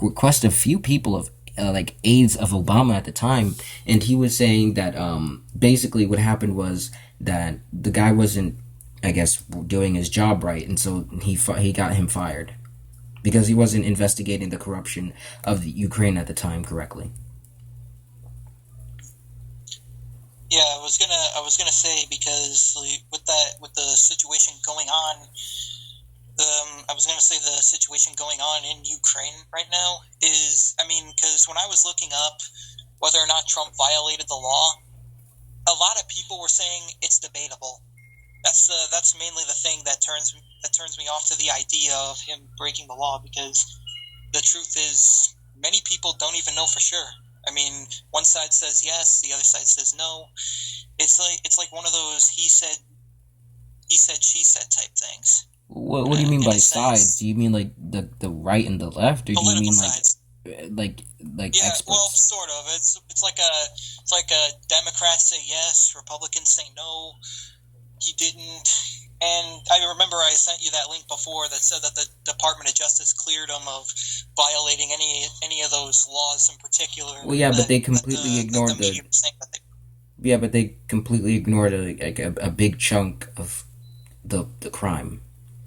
request of few people of like aides of Obama at the time, and he was saying that basically what happened was that the guy wasn't, I guess, doing his job right, and so he got him fired. because he wasn't investigating the corruption of the Ukraine at the time correctly. Yeah, I was gonna say, because like, with the situation going on, I was gonna say the situation going on in Ukraine right now is, I mean, because when I was looking up whether or not Trump violated the law, a lot of people were saying it's debatable. That's mainly the thing that turns me off to the idea of him breaking the law, because the truth is many people don't even know for sure. I mean, one side says yes, the other side says no. It's like one of those he said she said type things. What do you mean In by a sides? sense, Do you mean like the right and the left, or do you political mean sides. like Yeah, well, experts? sort of. It's like a Democrats say yes, Republicans say no. He didn't. And I remember I sent you that link before that said that the Department of Justice cleared him of violating any of those laws in particular Well, yeah, but that they that completely the ignored media was saying that they. yeah, but they completely ignored a big chunk of the crime.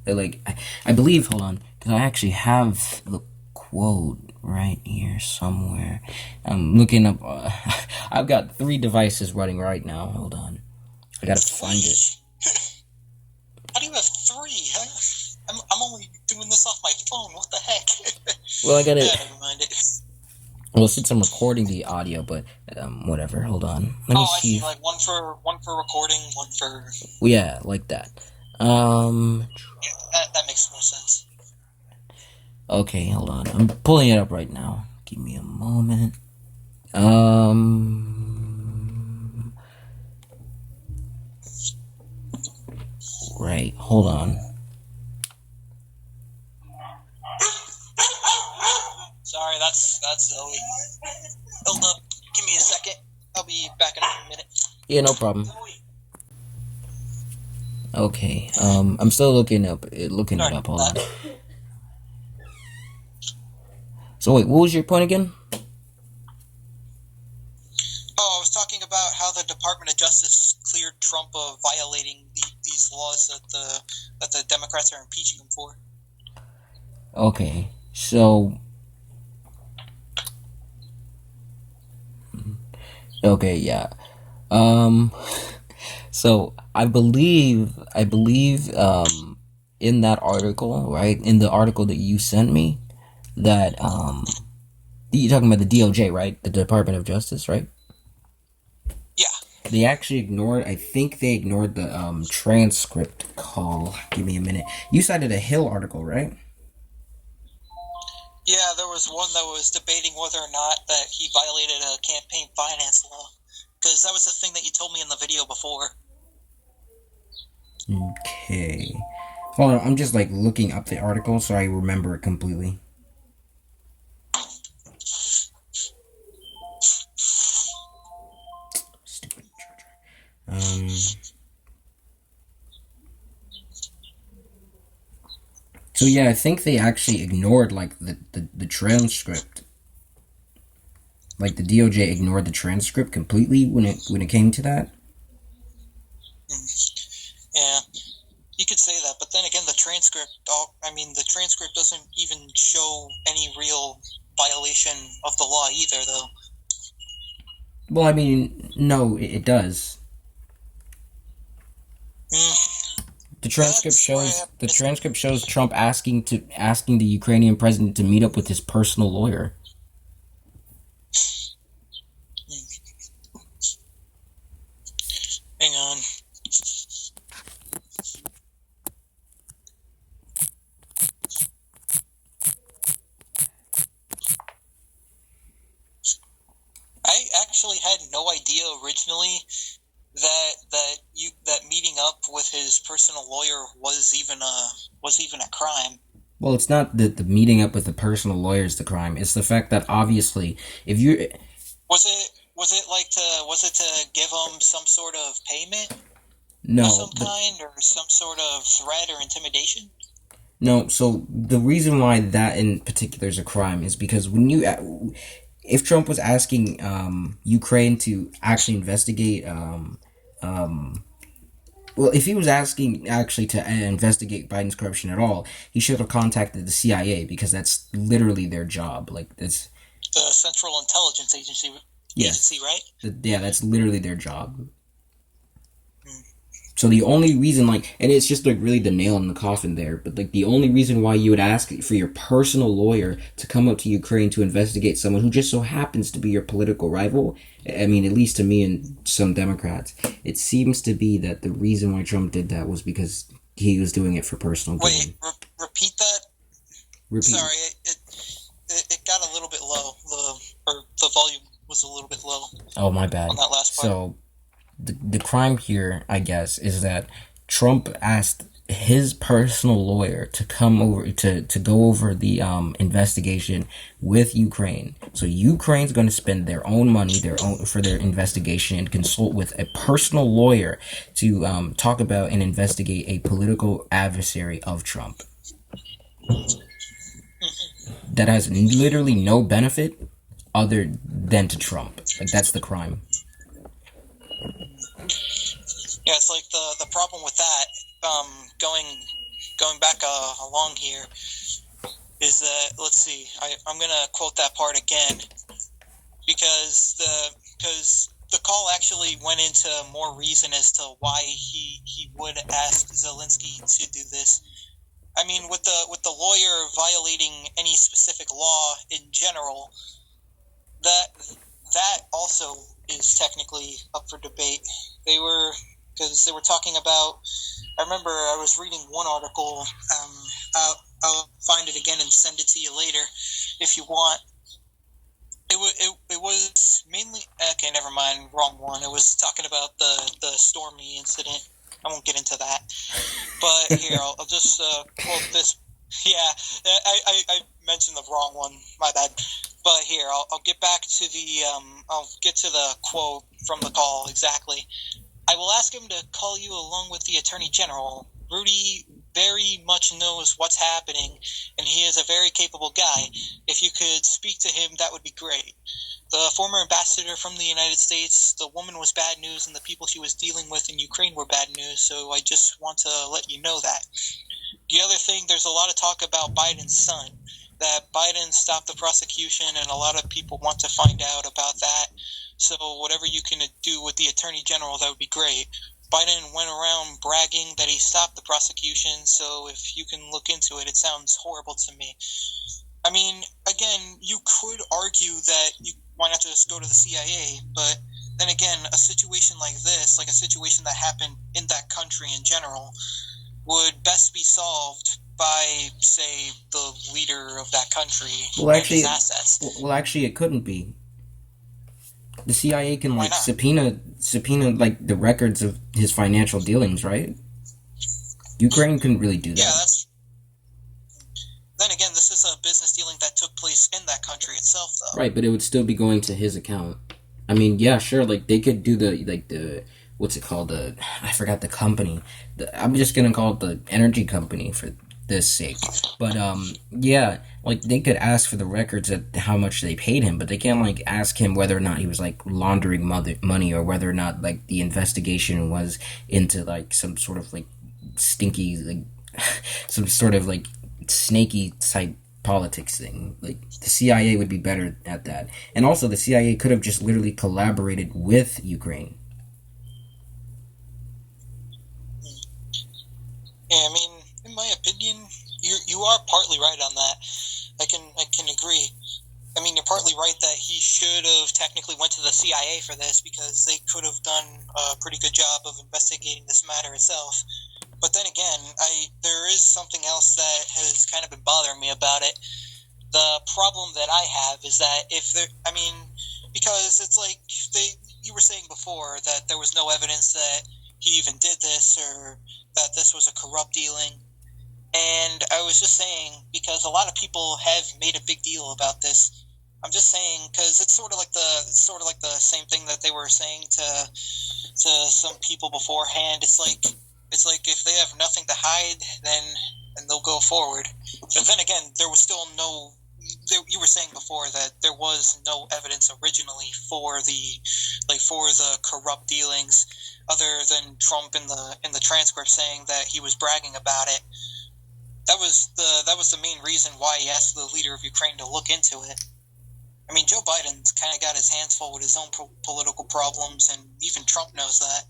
Like I believe, hold on, because I actually have the quote right here somewhere. I'm looking up. I've got 3 devices running right now. Hold on, I gotta find it. How do you have 3? I'm only doing this off my phone. What the heck? Well, I gotta. Yeah, never mind it. Well, since I'm recording the audio, but whatever. Hold on. Let me Oh, I see see. if. Like one for recording, one for. Well, yeah, like that. Um. Yeah, that makes more sense. Okay, hold on. I'm pulling it up right now. Give me a moment. Um. Right. Hold on. Sorry, that's Zoe. Hold up. Give me a second. I'll be back in a minute. Yeah, no problem. Okay. I'm still looking it up. Hold on. So wait, what was your point again? Oh, I was talking about how the Department of Justice cleared Trump of violating these laws that the Democrats are impeaching him for. Okay. So. Okay. Yeah. Um. So I believe in that article, right? In the article that you sent me, that you're talking about the DOJ, right? The Department of Justice, right? Yeah. They actually ignored. I think they ignored the transcript call. Give me a minute. You cited a Hill article, right? Yeah, there was one that was debating whether or not that he violated a campaign finance law. Because that was the thing that you told me in the video before. Okay. Hold on. I'm just like looking up the article so I remember it completely. Stupid charger. So yeah, I think they actually ignored like the transcript. Like the DOJ ignored the transcript completely when it came to that. Yeah, you could say that, but then again, the transcript doesn't even show any real violation of the law either, though. Well, I mean, no, it does. The transcript shows Trump asking the Ukrainian president to meet up with his personal lawyer. Hang on. I actually had no idea originally that meeting up with his personal lawyer was even a crime. Well, it's not the meeting up with the personal lawyer is the crime. It's the fact that obviously, if you Was it to give him some sort of payment of no, some kind, or some sort of threat or intimidation? no. So the reason why that in particular is a crime is because if Trump was asking Ukraine to actually investigate Well, if he was asking actually to investigate Biden's corruption at all, he should have contacted the CIA because that's literally their job. Like it's The Central Intelligence Agency, yes, right? yeah, that's literally their job. So the only reason, like, and it's just like really the nail in the coffin there, but like the only reason why you would ask for your personal lawyer to come up to Ukraine to investigate someone who just so happens to be your political rival, I mean, at least to me and some Democrats, it seems to be that the reason why Trump did that was because he was doing it for personal gain. Wait, repeat that? Repeat. Sorry, it got a little bit low. The volume was a little bit low. Oh, my bad. On that last part. So the crime here, I guess, is that Trump asked his personal lawyer to come over to go over the investigation with Ukraine. So Ukraine's going to spend their own money, their own for their investigation, and consult with a personal lawyer to talk about and investigate a political adversary of Trump that has literally no benefit other than to Trump. Like that's the crime. Yeah, it's like the problem with that, going back along here, is that, let's see, I'm going to quote that part again, because the call actually went into more reason as to why he would ask Zelensky to do this. I mean, with the lawyer violating any specific law in general, that also is technically up for debate. Because they were talking about, I remember I was reading one article, I'll find it again and send it to you later if you want. It was mainly, okay, never mind, wrong one. It was talking about the Stormy incident. I won't get into that. But here, I'll just quote this. Yeah, I mentioned the wrong one, my bad. But here, I'll get back to I'll get to the quote from the call exactly. I will ask him to call you along with the Attorney General. Rudy very much knows what's happening, and he is a very capable guy. If you could speak to him, that would be great. The former ambassador from the United States, the woman was bad news, and the people she was dealing with in Ukraine were bad news, so I just want to let you know that. The other thing, there's a lot of talk about Biden's son, that Biden stopped the prosecution, and a lot of people want to find out about that. So whatever you can do with the Attorney General, that would be great. Biden went around bragging that he stopped the prosecution, so if you can look into it, it sounds horrible to me. I mean, again, you could argue that why not just go to the CIA, but then again, a situation like this, like a situation that happened in that country in general, would best be solved by, say, the leader of that country and his assets. Well, actually, it couldn't be. The CIA can like subpoena like the records of his financial dealings, right? Ukraine couldn't really do that. Yeah, that's. Then again, this is a business dealing that took place in that country itself, though. Right, but it would still be going to his account. I mean, yeah, sure. Like they could do the what's it called? I forgot the company. I'm just gonna call it the energy company for this sake. But yeah, like they could ask for the records at how much they paid him, but they can't like ask him whether or not he was like laundering money or whether or not like the investigation was into like some sort of like stinky like some sort of like snaky type politics thing. Like the CIA would be better at that. And also the CIA could have just literally collaborated with Ukraine. Yeah, I mean, in my opinion, you are partly right on that. I can agree. I mean, you're partly right that he should have technically went to the CIA for this because they could have done a pretty good job of investigating this matter itself. But then again, there is something else that has kind of been bothering me about it. The problem that I have is that because it's like you were saying before that there was no evidence that he even did this or that this was a corrupt dealing. And I was just saying, because a lot of people have made a big deal about this, I'm just saying because it's sort of like the same thing that they were saying to some people beforehand. It's like if they have nothing to hide, then they'll go forward. But then again, there was still you were saying before that there was no evidence originally for the corrupt dealings, other than Trump in the transcript saying that he was bragging about it. That was the main reason why he asked the leader of Ukraine to look into it. I mean, Joe Biden's kind of got his hands full with his own political problems, and even Trump knows that.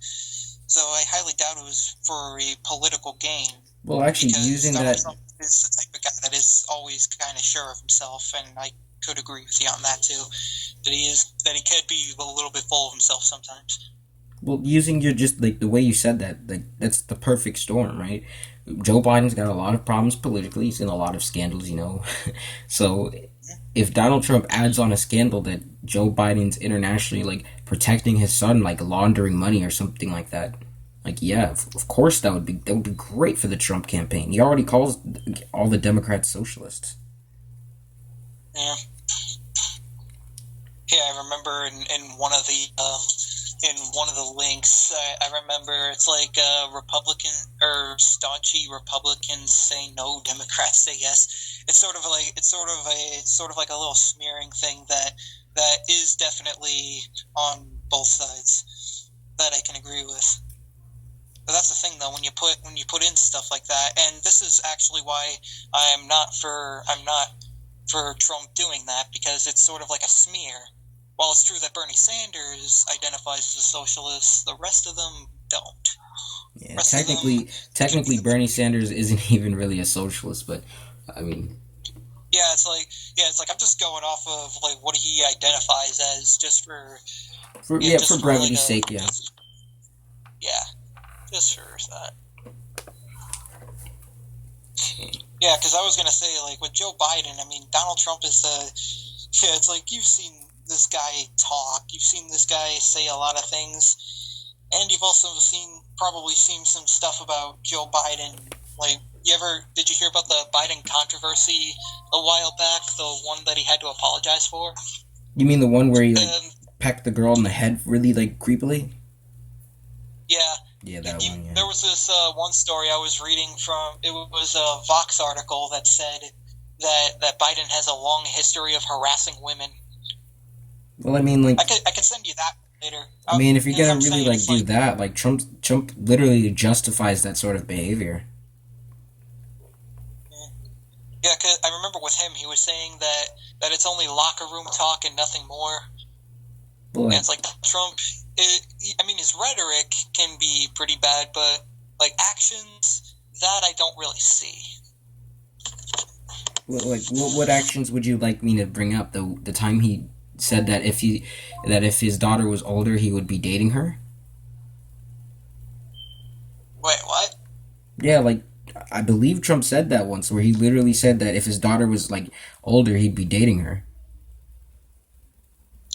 So I highly doubt it was for a political gain. Well, actually, Because using Donald that, Trump is the type of guy that is always kind of sure of himself, and I could agree with you on that too. That he could be a little bit full of himself sometimes. well, using your just like the way you said that, like that's the perfect storm, right? Joe Biden's got a lot of problems politically. He's in a lot of scandals, you know. So if Donald Trump adds on a scandal that Joe Biden's internationally like protecting his son, like laundering money or something like that, like yeah, of course that would be great for the Trump campaign. He already calls all the Democrats socialists. Yeah, yeah. I remember in one of the links, I remember it's like Republican or staunchy Republicans say no, Democrats say yes. It's sort of like a little smearing thing that is definitely on both sides that I can agree with. But that's the thing, though, when you put in stuff like that, and this is actually why I'm not for Trump doing that, because it's sort of like a smear. While it's true that Bernie Sanders identifies as a socialist, the rest of them don't. Yeah, The rest of them, technically Bernie Sanders isn't even really a socialist, but I mean, yeah, it's like I'm just going off of like what he identifies as, for just for like brevity's a sake, yeah. just, yeah, just for that. Yeah, because I was gonna say, like, with Joe Biden, I mean, Donald Trump is yeah, it's like you've seen this guy talk, you've seen this guy say a lot of things, and you've also probably seen some stuff about Joe Biden. Like, did you hear about the Biden controversy a while back? The one that he had to apologize for? You mean the one where he like Um, pecked the girl in the head really like creepily? yeah, Yeah, that one. Yeah. there was this one story I was reading from. It was a Vox article that said that Biden has a long history of harassing women. Well, I mean, like, I could send you that later. I mean, if you're gonna I'm really saying like it's do like, that, like Trump literally justifies that sort of behavior. yeah, cause I remember with him, he was saying that it's only locker room talk and nothing more. Well, And like, it's like Trump. I mean, his rhetoric can be pretty bad, but like actions, that I don't really see. what actions would you like me to bring up? The time he said that if his daughter was older, he would be dating her. Wait, what? Yeah, like I believe Trump said that once, where he literally said that if his daughter was like older, he'd be dating her.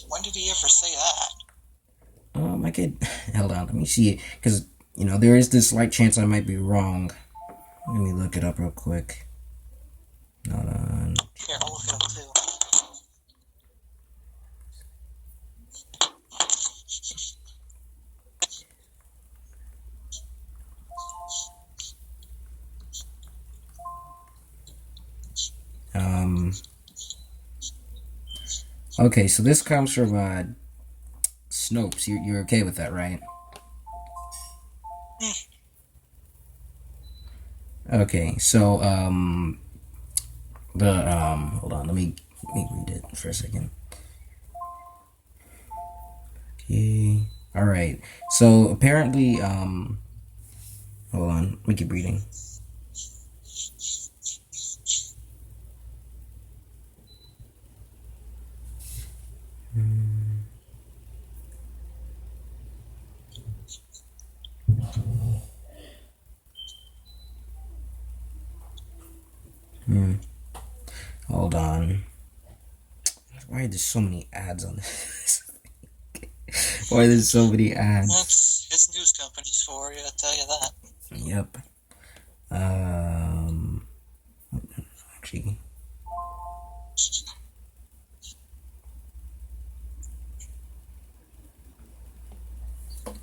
When did he ever say that? I could hold on. Let me see it because there is this slight chance I might be wrong. Let me look it up real quick. Hold on. Here, I'll look it up too. Um. Okay, so this comes from Snopes. You're okay with that, right? Okay, so hold on. Let me read it for a second. Okay. All right. So apparently, hold on. Let me keep reading. Hold on. Why are there so many ads on this? Why are there so many ads? It's news companies for you, I'll tell you that. Yep. Actually.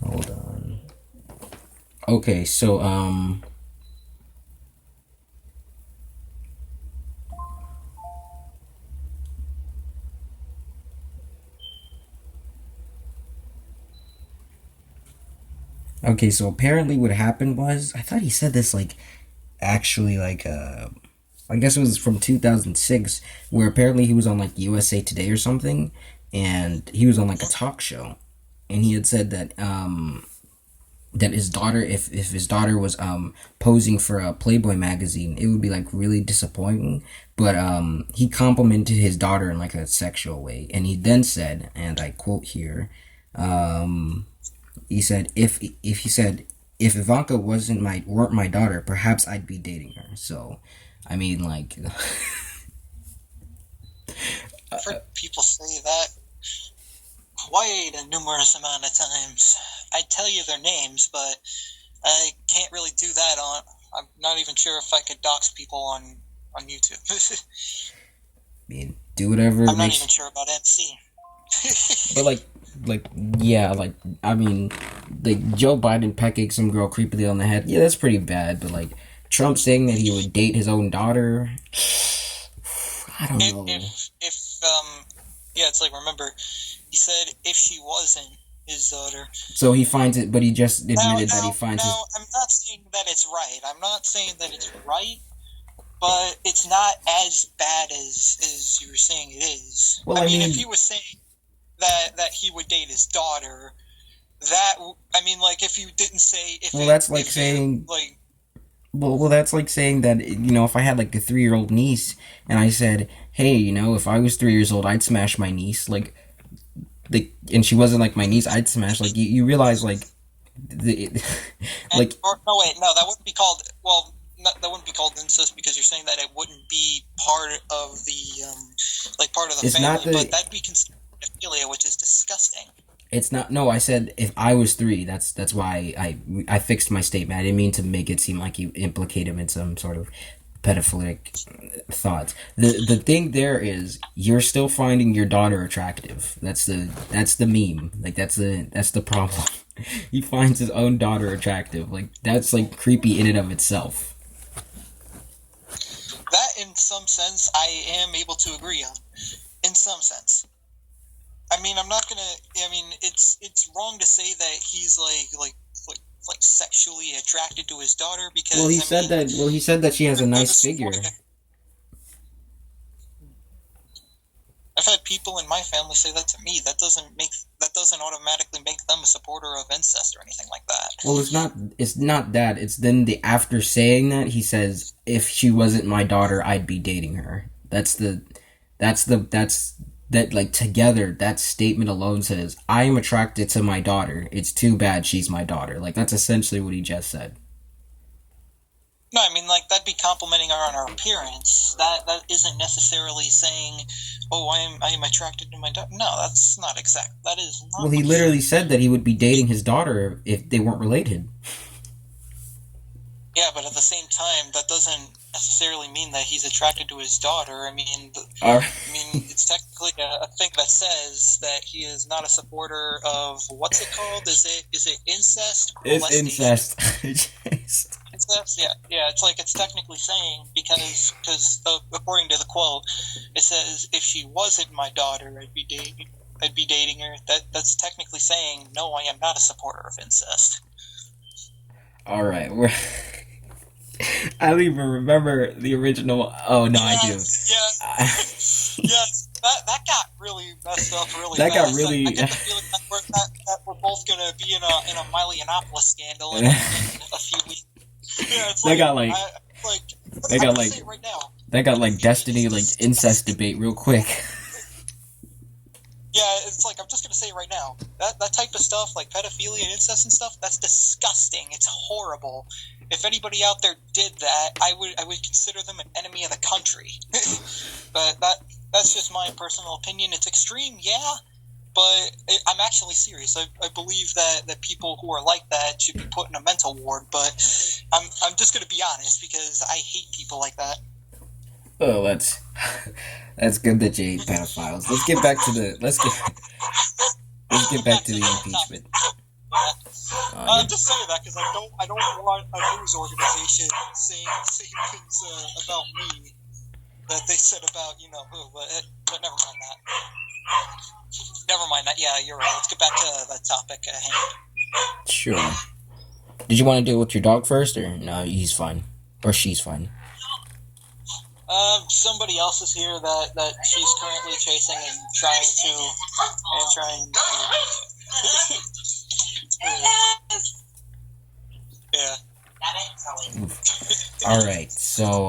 Hold on. Okay, so Okay, so apparently what happened was I thought he said this like actually like I guess it was from 2006 where apparently he was on like USA Today or something and he was on like a talk show and he had said that that his daughter if his daughter was posing for a Playboy magazine it would be like really disappointing but he complimented his daughter in like a sexual way and he then said and I quote here um he said if he said if Ivanka weren't my daughter perhaps I'd be dating her so I mean like I've heard people say that quite a numerous amount of times. I'd tell you their names, but I can't really do that on. I'm not even sure if I could dox people on YouTube. I mean do whatever I'm not makes even sure about MC. but like yeah like I mean like Joe Biden pecking some girl creepily on the head yeah that's pretty bad but like Trump saying that he would date his own daughter I don't know If yeah, it's like remember he said if she wasn't his daughter. so he finds it but he just admitted that he finds his Now, I'm not saying that it's right. I'm not saying that it's right, but it's not as bad as you were saying it is. well I I mean, mean if he was saying that he would date his daughter, that I mean, like if you didn't say if well it that's like if it saying like well that's like saying that you know if I had like a 3-year old niece and I said hey you know if I was 3 years old I'd smash my niece like and she wasn't like my niece I'd smash like you realize like the like or no wait no that wouldn't be called that wouldn't be called incest because you're saying that it wouldn't be part of the like part of the it's not family, the but that'd be considered pedophilia, which is disgusting. it's not no I said if I was 3 that's why I fixed my statement I didn't mean to make it seem like you implicate him in some sort of pedophilic thoughts the thing there is you're still finding your daughter attractive that's the meme like that's the problem he finds his own daughter attractive like that's like creepy in and of itself That, in some sense, I am able to agree on. In some sense, I mean, I'm not gonna. I mean, it's wrong to say that he's like sexually attracted to his daughter because well he I said mean, that well he said that she has a they're nice the figure point. I've had people in my family say that to me. That doesn't automatically make them a supporter of incest or anything like that. well it's not that it's then the after saying that he says if she wasn't my daughter I'd be dating her that's that like together that statement alone says I am attracted to my daughter it's too bad she's my daughter like that's essentially what he just said No, I mean like that'd be complimenting her on her appearance. That isn't necessarily saying, "Oh, I am attracted to my daughter." No, that's not exact. That is well not he what he. literally said that he would be dating his daughter if they weren't related Yeah, but at the same time, that doesn't necessarily mean that he's attracted to his daughter. I mean, All I mean, it's technically a thing that says that he is not a supporter of what's it called? Is it incest or it's molestation? incest Incest? Yeah, yeah. It's like it's technically saying because according to the quote, it says if she wasn't my daughter, I'd be dating her. That's technically saying no, I am not a supporter of incest. all right we're I don't even remember the original oh no I do Yes, yes, yes. That got really messed up really that got fast. I really get the feeling that we're both gonna be in a Miley Yiannopoulos scandal in a few weeks. Yeah, it's they like got like like they I'm got gonna like say it right now. they got like Destiny like It's incest disgusting. debate real quick. Yeah, it's like I'm just gonna say it right now. That type of stuff, like pedophilia and incest and stuff, that's disgusting. It's horrible. If anybody out there did that, I would consider them an enemy of the country. But that's just my personal opinion. It's extreme, yeah, but I'm actually serious. I believe that people who are like that should be put in a mental ward. But I'm just gonna be honest because I hate people like that. Oh, that's good that you hate pedophiles. Let's get back Back to to the the topic. impeachment. Yeah. Yeah. I'm just saying that because I don't want a news organization saying things about me that they said about who, but never mind that. Never mind that. Yeah, you're right. Let's get back to the topic at hand. Sure. Did you want to deal with your dog first, or no? He's fine, or she's fine. Somebody else is here that she's currently chasing and trying to yeah. All right, so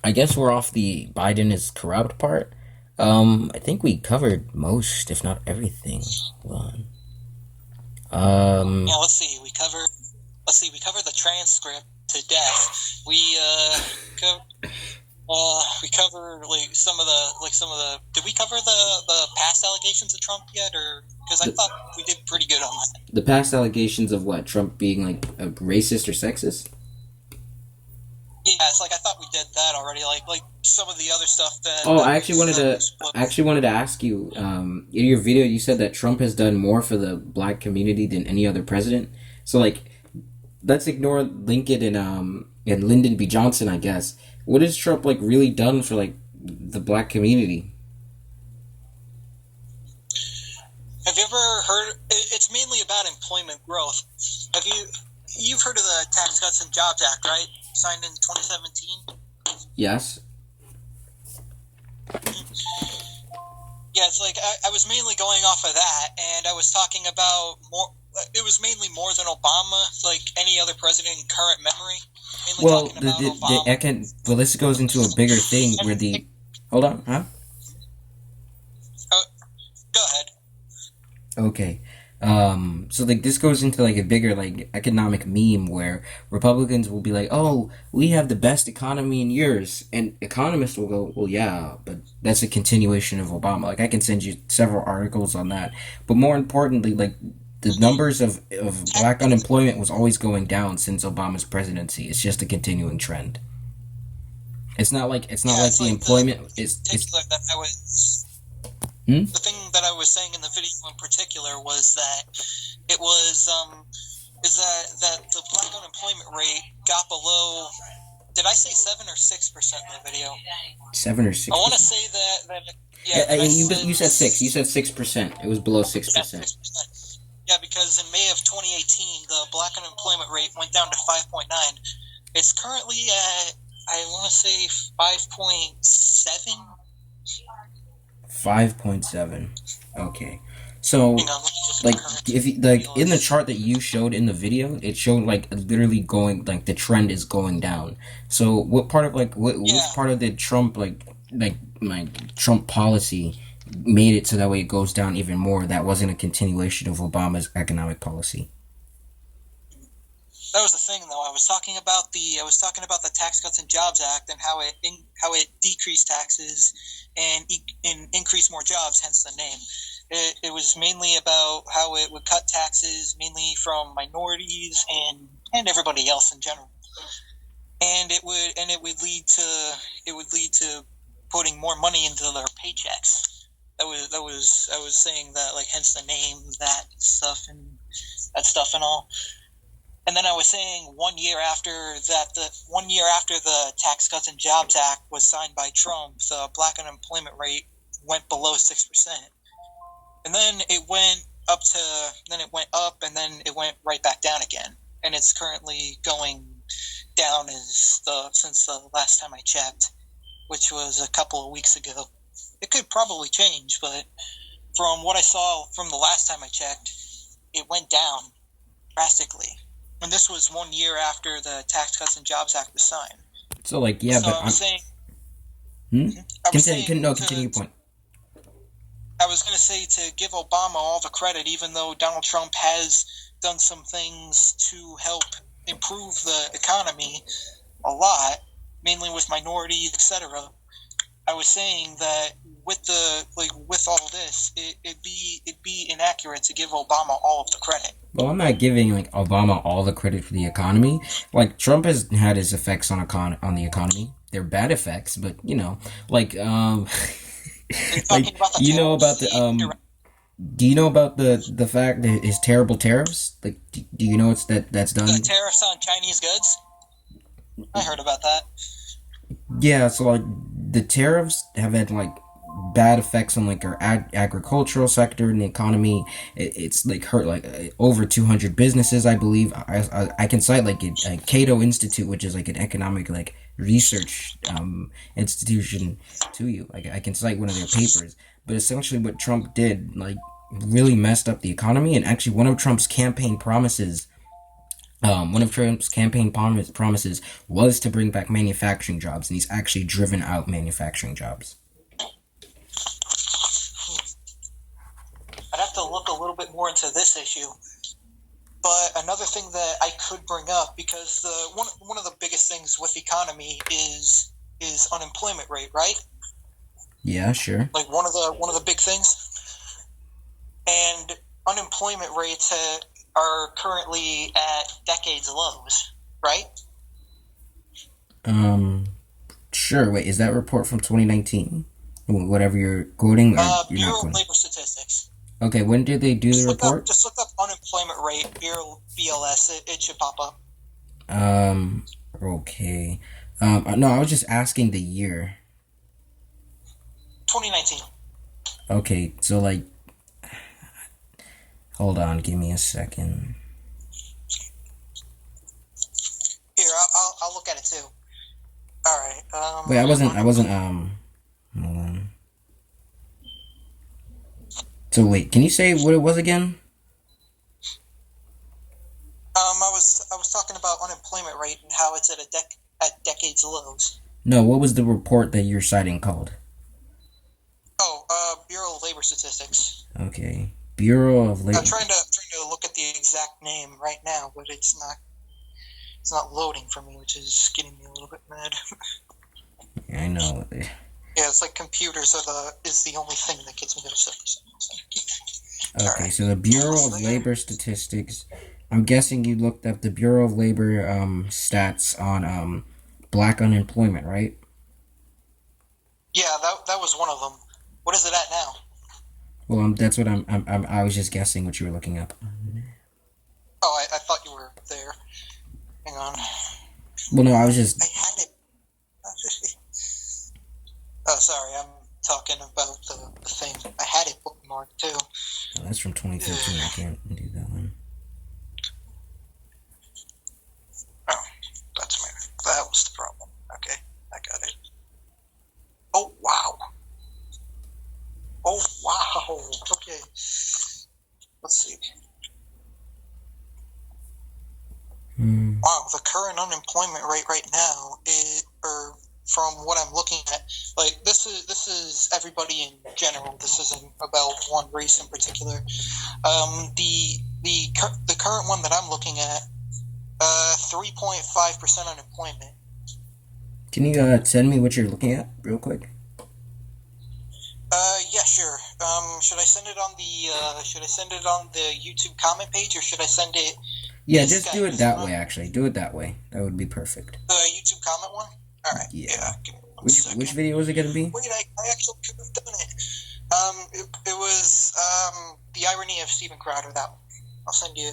I guess we're off the Biden is corrupt part. I think we covered most, if not everything. Hold on. Yeah, we covered the transcript to death. We covered some of the. Did we cover the past allegations of Trump yet, or because I thought we did pretty good on that. The past allegations of what, Trump being like a racist or sexist? Yeah, it's like I thought we did that already. Like some of the other stuff that. Oh, that I actually wanted to ask you. In your video, you said that Trump has done more for the black community than any other president. So like, let's ignore Lincoln and Lyndon B. Johnson, I guess. What has Trump like really done for like the black community? Have you ever heard? It's mainly about employment growth. You've heard of the Tax Cuts and Jobs Act, right? Signed in 2017. Yes. Yeah, it's like I was mainly going off of that, and I was talking about more. It was mainly more than Obama, like any other president in current memory. Well, this goes into a bigger thing where the. Hold on, huh? Go ahead. Okay. So like this goes into like a bigger like economic meme where Republicans will be like, "Oh, we have the best economy in years," and economists will go, "Well, yeah, but that's a continuation of Obama." Like I can send you several articles on that, but more importantly, like the numbers of black unemployment was always going down since Obama's presidency. It's just a continuing trend. It's not like the employment is. The thing that I was saying in the video in particular was that it was is that the black unemployment rate got below. Did I say 7 or 6% in the video? 7 or 6. I want to say that yeah. You said 6. You said 6%. It was below 6%. Yeah, 6%. Yeah, because in May of 2018, the black unemployment rate went down to 5.9. It's currently at, I want to say, 5.7. 5.7. Okay. So, like, if you, like in the chart that you showed in the video, it showed like literally going like the trend is going down. So, what part of like which part of the Trump like Trump policy made it so that way it goes down even more? That wasn't a continuation of Obama's economic policy. That was the thing, though. I was talking about the Tax Cuts and Jobs Act and how it decreased taxes and increased more jobs. Hence the name. It was mainly about how it would cut taxes mainly from minorities and everybody else in general, and it would lead to putting more money into their paychecks. I was saying that, like, hence the name, that stuff and all. And then I was saying 1 year after the Tax Cuts and Jobs Act was signed by Trump, the black unemployment rate went below 6%. And then it went up, and then it went right back down again. And it's currently going down since the last time I checked, which was a couple of weeks ago. It could probably change, but from what I saw from the last time I checked, it went down drastically. And this was 1 year after the Tax Cuts and Jobs Act was signed. So, like, yeah, so but I'm saying... Continue your point. I was going to say to give Obama all the credit, even though Donald Trump has done some things to help improve the economy a lot, mainly with minorities, etc. I was saying that with all this, it'd be inaccurate to give Obama all of the credit. Well, I'm not giving like Obama all the credit for the economy. Like Trump has had his effects on the economy. They're bad effects, but you know, like like you know about the do you know about the fact that his terrible tariffs? Like, do you know that's done? The tariffs on Chinese goods. I heard about that. Yeah, so like the tariffs have had like bad effects on like our agricultural sector and the economy. It's like hurt like over 200 businesses, I believe. I can cite like a Cato Institute, which is like an economic like research institution to you. Like I can cite one of their papers. But essentially, what Trump did like really messed up the economy. And actually, one of Trump's campaign promises was to bring back manufacturing jobs, and he's actually driven out manufacturing jobs. I'd have to look a little bit more into this issue. But another thing that I could bring up, because one of the biggest things with the economy is unemployment rate, right? Yeah, sure. Like one of the big things. And unemployment rates are currently at decades lows, right? Sure. Wait, is that report from 2019? Whatever you're quoting, or you're Bureau not of quoting? Labor Statistics. Okay, when did they do the report? Just look up unemployment rate, BLS. It should pop up. Okay. No, I was just asking the year. 2019. Okay, so like, hold on, give me a second. Here, I'll look at it too. All right. Wait, I wasn't. Hold on. So wait, can you say what it was again? I was talking about unemployment rate and how it's at decades lows. No, what was the report that you're citing called? Oh, Bureau of Labor Statistics. Okay, Bureau of Labor. I'm trying to look at the exact name right now, but it's not loading for me, which is getting me a little bit mad. I know. Yeah, it's like computers is the only thing that gets me upset. Okay, right. so the Bureau of Labor Statistics. I'm guessing you looked up the Bureau of Labor stats on black unemployment, right? Yeah, that was one of them. What is it at now? Well, that's what I was just guessing what you were looking up. Oh, I thought you were there. Hang on. Well, no, I was just. I had it. Oh, sorry, I'm talking about the thing. I had it bookmarked too. Oh, that's from 2013. I can't do that one. Oh, that was the problem. Okay, I got it. Oh, wow. Okay. Let's see. Wow, the current unemployment rate right now or from what I'm looking at, like this is everybody in general. This isn't about one race in particular. The current one that I'm looking at, 3.5% unemployment. Can you send me what you're looking at real quick? Yeah, sure. Should I send it on the YouTube comment page, or should I send it? Yeah, just do it that way. Actually, do it that way. That would be perfect. The YouTube comment one. All right. Yeah. Give me Which video was it gonna be? Wait, I actually could have done it. It was The Irony of Steven Crowder. That one. I'll send you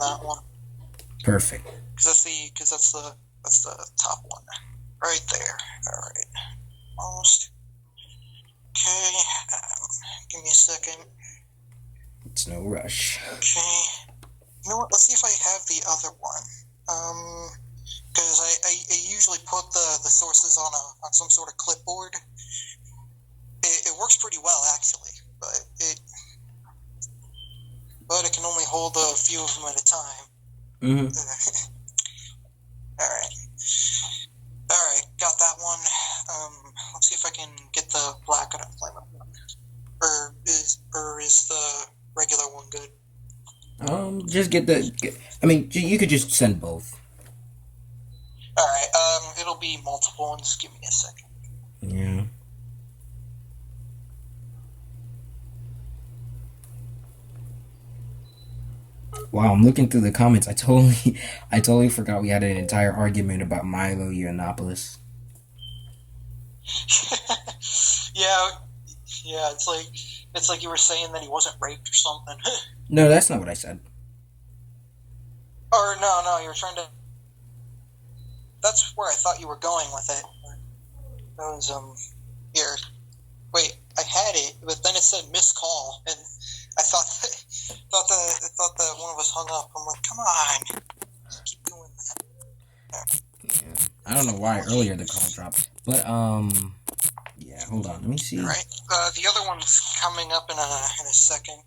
that one. Perfect. Because that's the top one right there. All right. Almost. Okay. Give me a second. It's no rush. Okay. You know what? Let's see if I have the other one. Because I usually put the sources on some sort of clipboard. It works pretty well actually, but it can only hold a few of them at a time. Mm-hmm. All right, got that one. Let's see if I can get the black unemployment one, or is the regular one good? Just I mean, you could just send both. All right. It'll be multiple ones. Give me a second. Yeah. Wow, I'm looking through the comments. I totally forgot we had an entire argument about Milo Yiannopoulos. Yeah. It's like you were saying that he wasn't raped or something. No, that's not what I said. Or no, you were trying to. That's where I thought you were going with it. That was here. Wait, I had it, but then it said missed call, and I thought that one of us hung up. I'm like, come on, keep doing that. Yeah. I don't know why earlier the call dropped, but yeah. Hold on, let me All see. right, the other one's coming up in a second.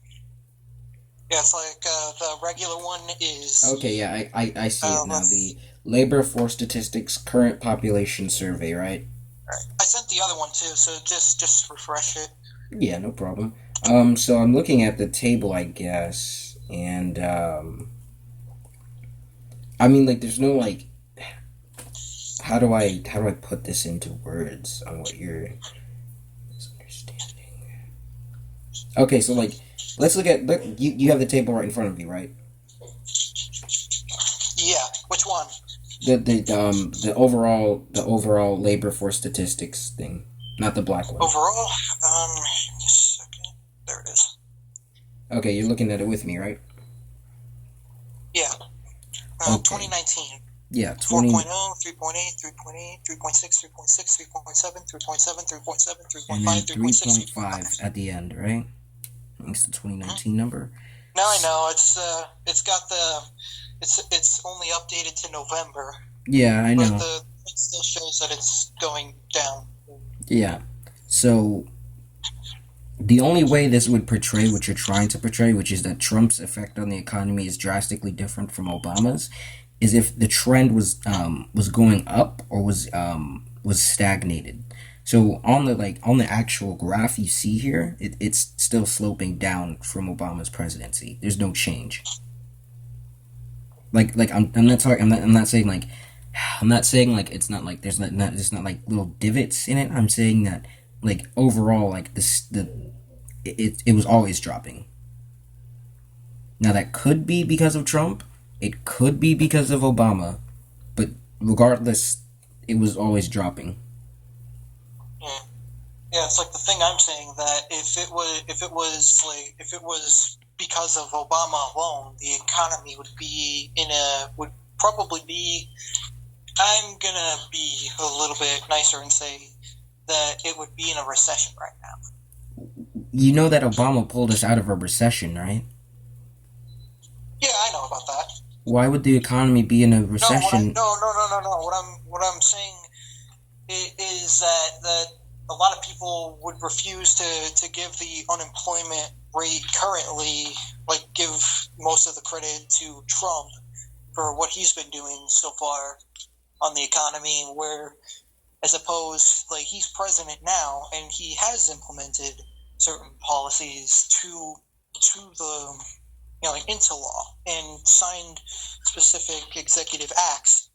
Yeah, it's like the regular one is. Okay, yeah, I see it now. Let's. The Labor Force Statistics Current Population Survey, right? All right. I sent the other one too, so just refresh it. Yeah, no problem. So I'm looking at the table, I guess, and I mean, like, there's no like, how do I put this into words on what you're misunderstanding? Okay, so like, let's look. You have the table right in front of you, right? Yeah, which one? The overall labor force statistics thing, not the black one. Overall, give me a second. There it is. Okay, you're looking at it with me, right? Yeah. Okay. 2019. Yeah, 4.0, 20, 3.8, 3.8, 3.6, 3.6, 3.7, 3.7, 3.7, and then 3.5, 3.6, 3.5 3.5. at the end, right? It's the 2019 number. Now I know it's got it's only updated to November, Yeah, I but know. it still shows that it's going down. Yeah. So the only way this would portray what you're trying to portray, which is that Trump's effect on the economy is drastically different from Obama's, is if the trend was going up or was stagnated. So on the actual graph you see here, it's still sloping down from Obama's presidency. There's no change. I'm not talking I'm not saying like it's not like there's not like little divots in it. I'm saying that like overall like it was always dropping. Now that could be because of Trump. It could be because of Obama, but regardless, it was always dropping. Yeah, yeah. It's like the thing I'm saying that if it was because of Obama alone, the economy would probably be. I'm gonna be a little bit nicer and say that it would be in a recession right now. You know that Obama pulled us out of a recession, right? Yeah, I know about that. Why would the economy be in a No, recession? no. What I'm saying is that a lot of people would refuse to give the unemployment rate currently, like give most of the credit to Trump for what he's been doing so far on the economy, where as opposed like he's president now and he has implemented certain policies to the like into law and signed specific executive acts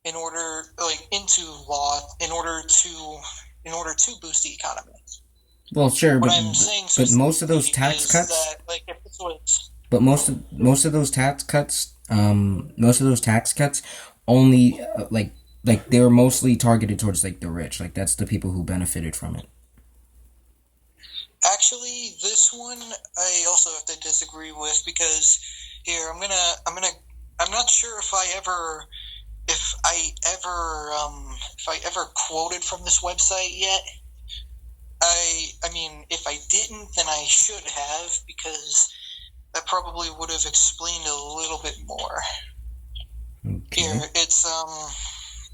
in order like into law in order to boost the economy. Well, sure, What but I'm saying but most of those specifically tax is cuts, that like if this was but most of those tax cuts, only like they were mostly targeted towards like the rich. Like that's the people who benefited from it. actually this one I also have to disagree with because here I'm not sure if I ever quoted from this website yet. I mean, if I didn't, then I should have because that probably would have explained a little bit more. Here, Okay. it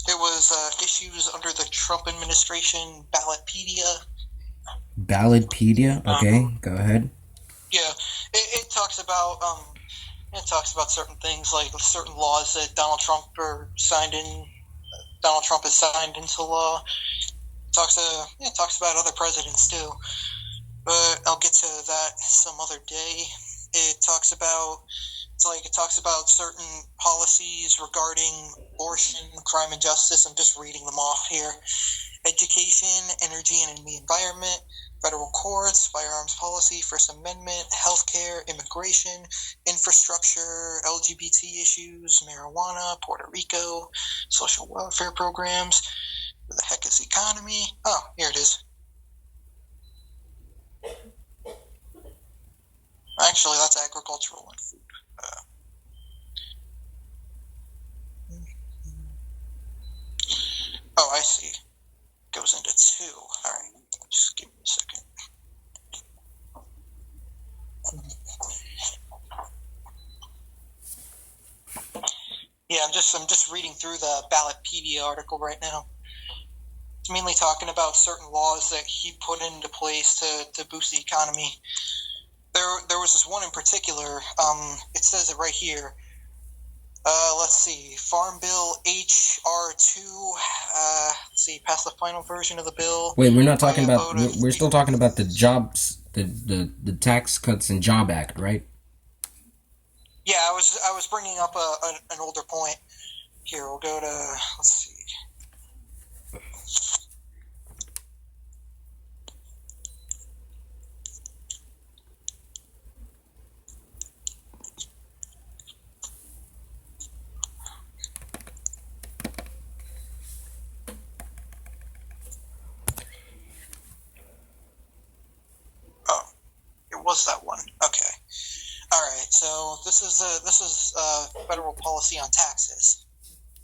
was issues under the Trump administration Ballotpedia. Ballotpedia. Okay, Um, go ahead. yeah, it talks about certain things like certain laws that Donald Trump has signed into law. It talks about other presidents too, but I'll get to that some other day. It talks about certain policies regarding abortion, crime, and justice. I'm just reading them off here. Education, energy, and the environment, federal courts, firearms policy, First Amendment, healthcare, immigration, infrastructure, LGBT issues, marijuana, Puerto Rico, social welfare programs. Where the heck is economy? Oh, here it is. Actually, that's agricultural and food. Oh, I see. Goes into two. All right, just give me a second. Yeah, I'm just reading through the Ballotpedia article right now. It's mainly talking about certain laws that he put into place to boost the economy. There was this one in particular. It says it right here. Let's see. Farm Bill HR 2. Let's see. Pass the final version of the bill. Wait, we're not by talking a about. vote of We're still talking about the jobs, the Tax Cuts and Job Act, right? Yeah, I was bringing up an older point. Here, we'll go to. Let's see. Oh, it was that one. Okay. All right. So this is federal policy on taxes.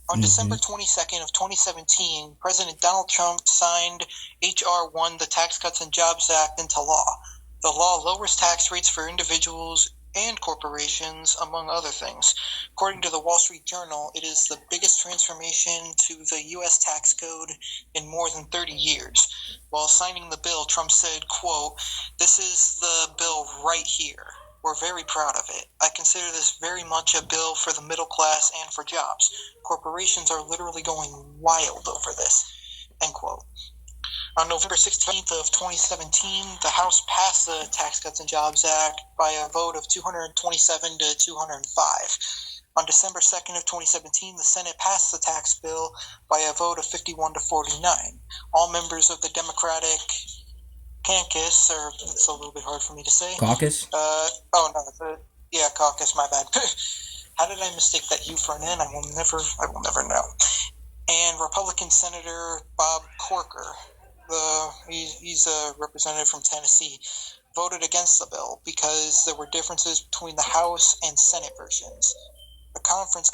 On December 22nd of 2017, President Donald Trump signed H.R. 1, the Tax Cuts and Jobs Act, into law. The law lowers tax rates for individuals and corporations, among other things. According to the Wall Street Journal, it is the biggest transformation to the U.S. tax code in more than 30 years. While signing the bill, Trump said, quote, "This is the bill right here. We're very proud of it. I consider this very much a bill for the middle class and for jobs. Corporations are literally going wild over this." End quote. On November 16th of 2017, the House passed the Tax Cuts and Jobs Act by a vote of 227 to 205. On December 2nd of 2017, the Senate passed the tax bill by a vote of 51 to 49. All members of the Democratic caucus, or it's a little bit hard for me to say. Caucus? Caucus, my bad. How did I mistake that U for an N? I will never know. And Republican Senator Bob Corker, he's a representative from Tennessee, voted against the bill because there were differences between the House and Senate versions. The conference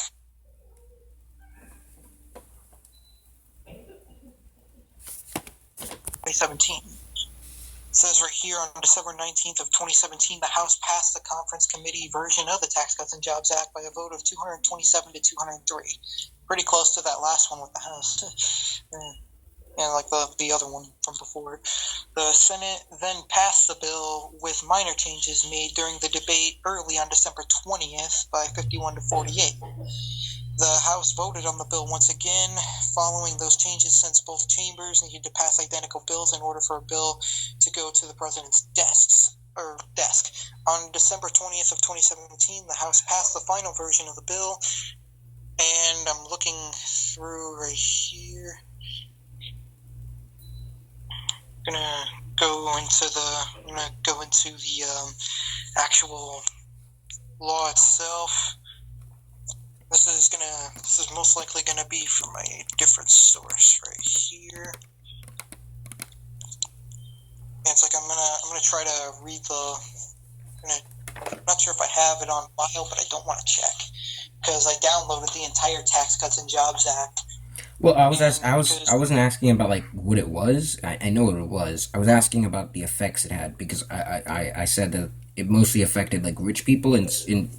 2017. It says right here, on December 19th of 2017, the House passed the conference committee version of the Tax Cuts and Jobs Act by a vote of 227 to 203. Pretty close to that last one with the House. And like the other one from before. The Senate then passed the bill with minor changes made during the debate early on December 20th by 51 to 48. The House voted on the bill once again, following those changes since both chambers needed to pass identical bills in order for a bill to go to the president's desk. On December 20th of 2017, the House passed the final version of the bill, and I'm looking through right here. I'm gonna go into the actual law itself. This is most likely gonna be from a different source right here. And it's like I'm gonna try to read I'm not sure if I have it on file, but I don't want to check because I downloaded the entire Tax Cuts and Jobs Act. Well, I wasn't asking about like what it was. I know what it was. I was asking about the effects it had because I said that it mostly affected like rich people in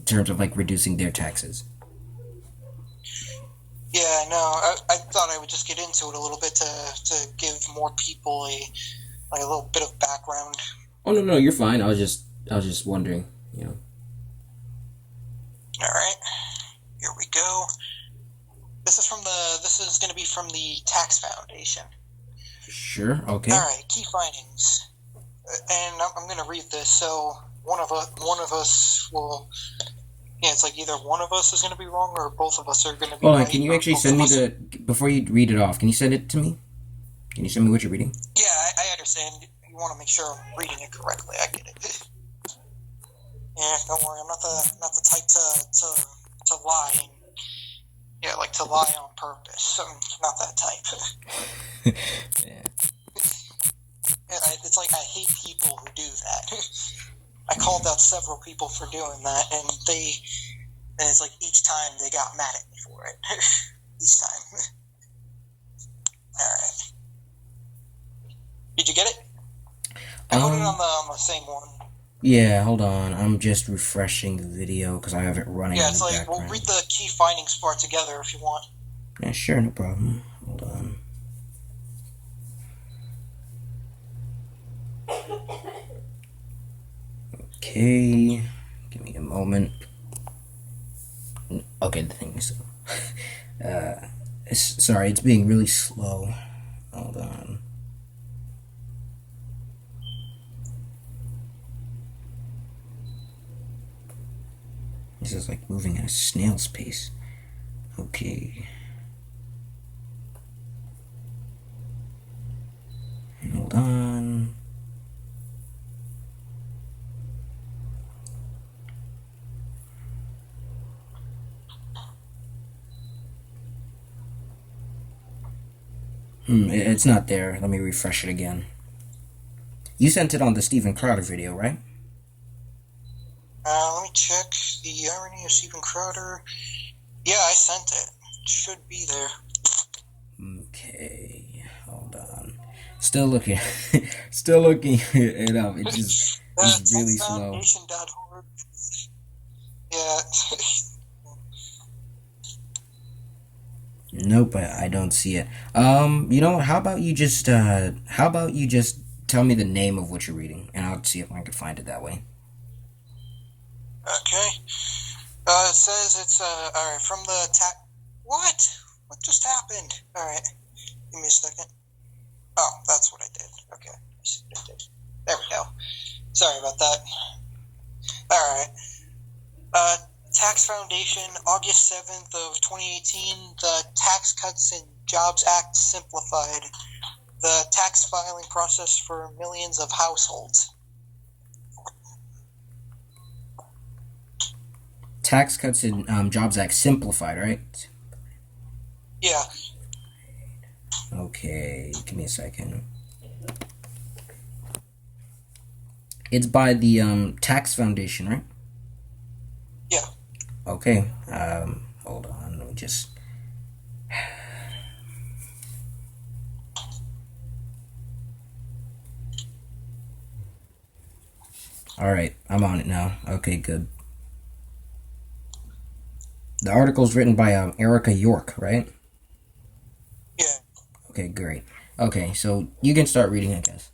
terms of like reducing their taxes. Yeah, no, I thought I would just get into it a little bit to give more people a little bit of background. Oh no, you're fine. I was just wondering, you know. All right, here we go. This is going to be from the Tax Foundation. Sure. Okay. All right, key findings, and I'm going to read this. So one of us will. Yeah, it's like either one of us is going to be wrong or both of us are going to be right. Can you actually send me before you read it off, can you send it to me? Can you send me what you're reading? Yeah, I understand. You want to make sure I'm reading it correctly. I get it. Yeah, don't worry. I'm not the type to lie. Yeah, like to lie on purpose. I'm not that type. Yeah. It's like I hate people who do that. I called out several people for doing that, and it's like each time they got mad at me for it. Each time. Alright. Did you get it? I put it on the same one. Yeah, hold on. I'm just refreshing the video because I have it running Yeah, in the it's like we'll background. read the key findings part together if you want. Yeah, sure, no problem. Hold on. Okay, give me a moment. Okay, the thing is, sorry, it's being really slow. Hold on. This is like moving at a snail's pace. Okay, hold on. It's not there. Let me refresh it again. You sent it on the Steven Crowder video, right? Let me check the irony of Steven Crowder. Yeah, I sent it. It should be there. Okay, hold on. Still looking, still looking it up. It's really slow. Textfoundation.org. Yeah. Nope, I don't see it. You know what? How about you just tell me the name of what you're reading, and I'll see if I can find it that way. Okay. It says it's all right from the What? What just happened? All right. Give me a second. Oh, that's what I did. Okay. There we go. Sorry about that. All right. Uh, Tax Foundation, August 7th of 2018, the Tax Cuts and Jobs Act simplified the tax filing process for millions of households. Tax Cuts and Jobs Act simplified, right? Yeah. Okay, give me a second. It's by the Tax Foundation, right? Yeah. Okay. Hold on. Let me just. All right, I'm on it now. Okay, good. The article's written by Erica York, right? Yeah. Okay, great. Okay, so you can start reading, I guess.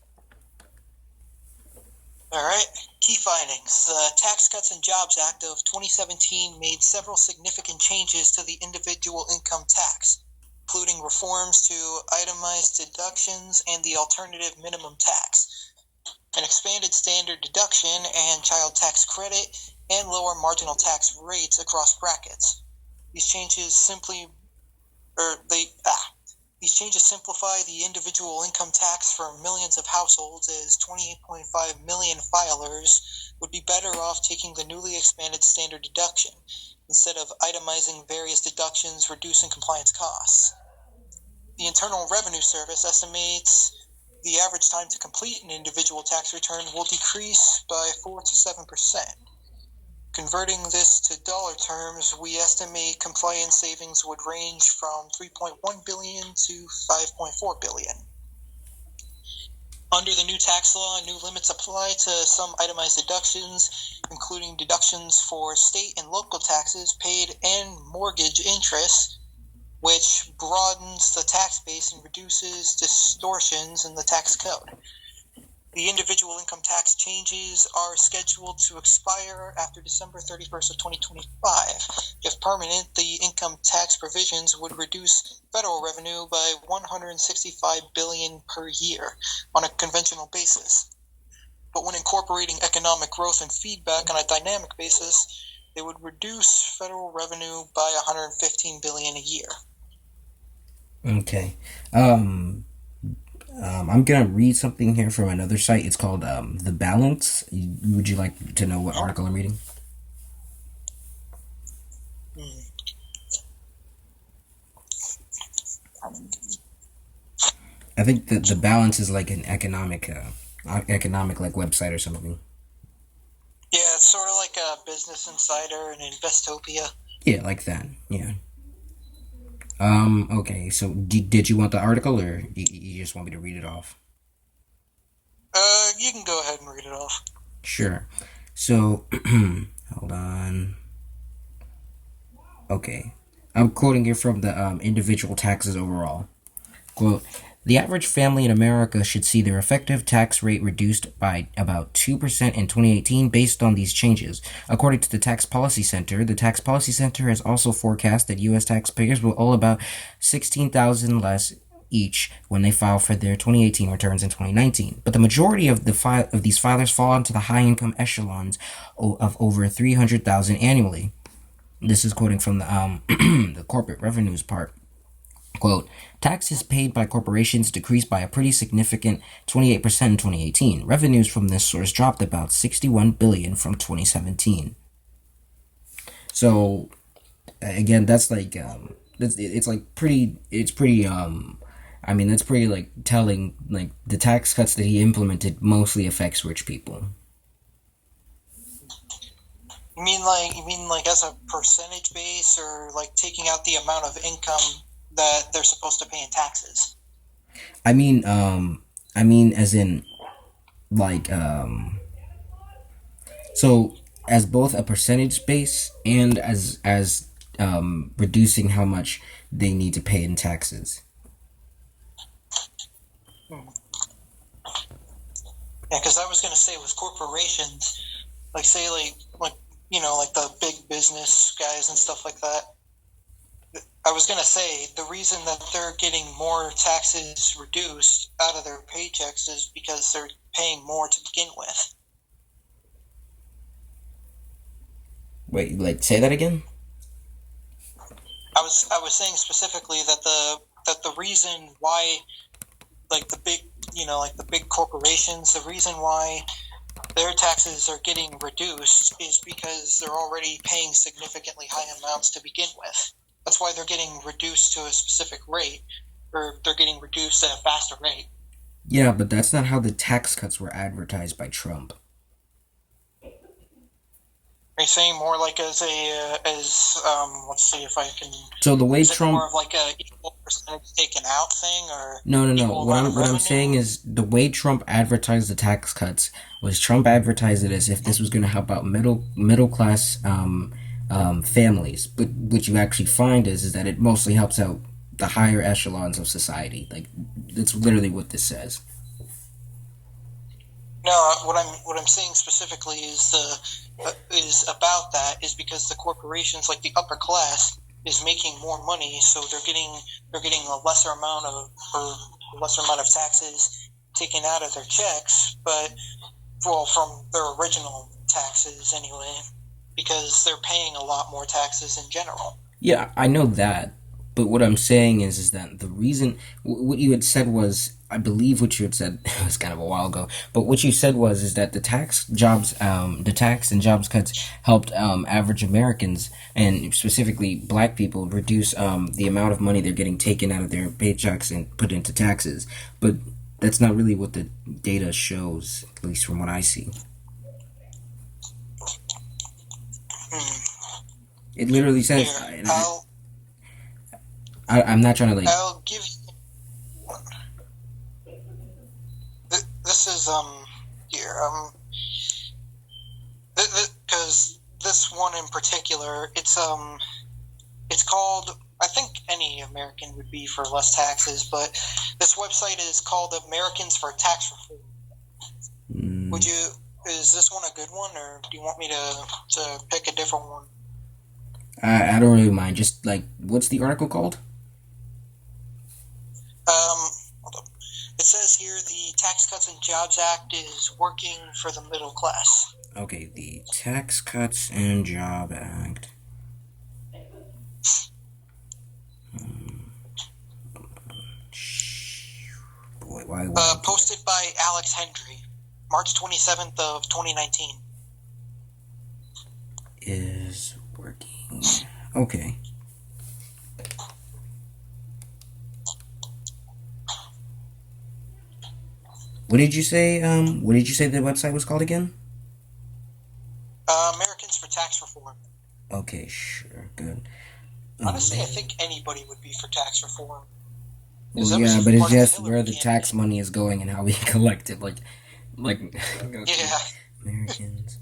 All right. Key findings. The Tax Cuts and Jobs Act of 2017 made several significant changes to the individual income tax, including reforms to itemized deductions and the alternative minimum tax, an expanded standard deduction and child tax credit, and lower marginal tax rates across brackets. These changes simply, or they, These changes simplify the individual income tax for millions of households, as 28.5 million filers would be better off taking the newly expanded standard deduction instead of itemizing various deductions, reducing compliance costs. The Internal Revenue Service estimates the average time to complete an individual tax return will decrease by 4 to 7%. Converting this to dollar terms, we estimate compliance savings would range from $3.1 billion to $5.4 billion. Under the new tax law, new limits apply to some itemized deductions, including deductions for state and local taxes paid and mortgage interest, which broadens the tax base and reduces distortions in the tax code. The individual income tax changes are scheduled to expire after December 31st of 2025. If permanent, the income tax provisions would reduce federal revenue by $165 billion per year on a conventional basis. But when incorporating economic growth and feedback on a dynamic basis, they would reduce federal revenue by $115 billion a year. Okay. Um, I'm gonna read something here from another site. It's called The Balance. Would you like to know what article I'm reading? I think that The Balance is like an economic like website or something. Yeah, it's sort of like a Business Insider and Investopia. Yeah, like that. Yeah. Okay. So, did you want the article, or you just want me to read it off? You can go ahead and read it off. Sure. So, hold on. Okay. I'm quoting here from the individual taxes overall. Quote, the average family in America should see their effective tax rate reduced by about 2% in 2018 based on these changes. According to the Tax Policy Center, the Tax Policy Center has also forecast that U.S. taxpayers will owe about $16,000 less each when they file for their 2018 returns in 2019. But the majority of these filers fall into the high income echelons of over 300,000 annually. This is quoting from the the corporate revenues part. Quote, taxes paid by corporations decreased by a pretty significant 28% in 2018. Revenues from this source dropped about $61 billion from 2017. So, again, that's like, it's like pretty, I mean, that's pretty like telling, like the tax cuts that he implemented mostly affects rich people. You mean like as a percentage base, or like taking out the amount of income that they're supposed to pay in taxes? I mean, as in, like, so as both a percentage base and as reducing how much they need to pay in taxes. Hmm. Yeah, because I was gonna say with corporations, like say like like the big business guys and stuff like that. I was gonna say the reason that they're getting more taxes reduced out of their paychecks is because they're paying more to begin with. Wait, like say that again? I was saying specifically that the reason why, like the big like the big corporations, the reason why their taxes are getting reduced is because they're already paying significantly high amounts to begin with. That's why they're getting reduced to a specific rate, or they're getting reduced at a faster rate. Yeah, but that's not how the tax cuts were advertised by Trump. Are you saying more like as a as let's see if I can. So the way Is it more Trump of like a equal percentage taken out thing, or No, no, no. equal What amount I'm of what I'm saying revenue? is the way Trump advertised the tax cuts was Trump advertised it as if this was going to help out middle class families. But what you actually find is that it mostly helps out the higher echelons of society. Like that's literally what this says. No, what I'm saying specifically is is about that is because the corporations, like the upper class, is making more money, so they're getting a lesser amount of or a lesser amount of taxes taken out of their checks, but well, from their original taxes anyway, because they're paying a lot more taxes in general. Yeah, I know that, but what I'm saying is that the reason what you had said was, I believe what you had said it was kind of a while ago, but what you said was is that the tax and jobs cuts helped average Americans and specifically Black people reduce the amount of money they're getting taken out of their paychecks and put into taxes, but that's not really what the data shows, at least from what I see. Hmm. It literally says, Here, I'm not trying to like. I'll give you one. This is here because this one in particular, it's called. I think any American would be for less taxes, but this website is called Americans for Tax Reform. Mm, Would you? Is this one a good one, or do you want me to pick a different one? I don't really mind. Just like, what's the article called? Hold up. It says here the Tax Cuts and Jobs Act is working for the middle class. Okay, the Tax Cuts and Job Act. Boy, why would I do that? Posted by Alex Hendry, March 27th of 2019. Is working. Okay. What did you say? What did you say the website was called again? Americans for Tax Reform. Okay, sure, good. Honestly, I Man. think anybody would be for tax reform, because Well, that was yeah, even but it's part of the just where Hillary the tax campaign. money is going and how we collect it. Like, okay. Yeah, Americans.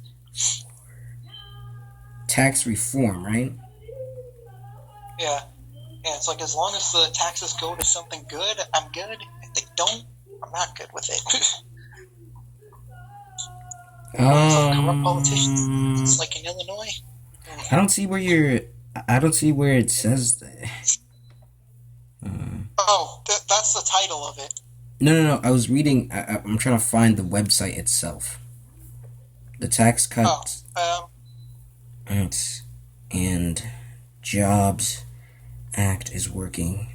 Tax reform, right? Yeah, yeah. It's like as long as the taxes go to something good, I'm good. If they don't, I'm not good with it. It's like corrupt politicians. It's Um, like in Illinois. I don't see where you're. I don't see where it says that. Oh, that's the title of it. No, no, no. I was reading. I'm trying to find the website itself. The Tax Oh, Cuts and Jobs Act is working.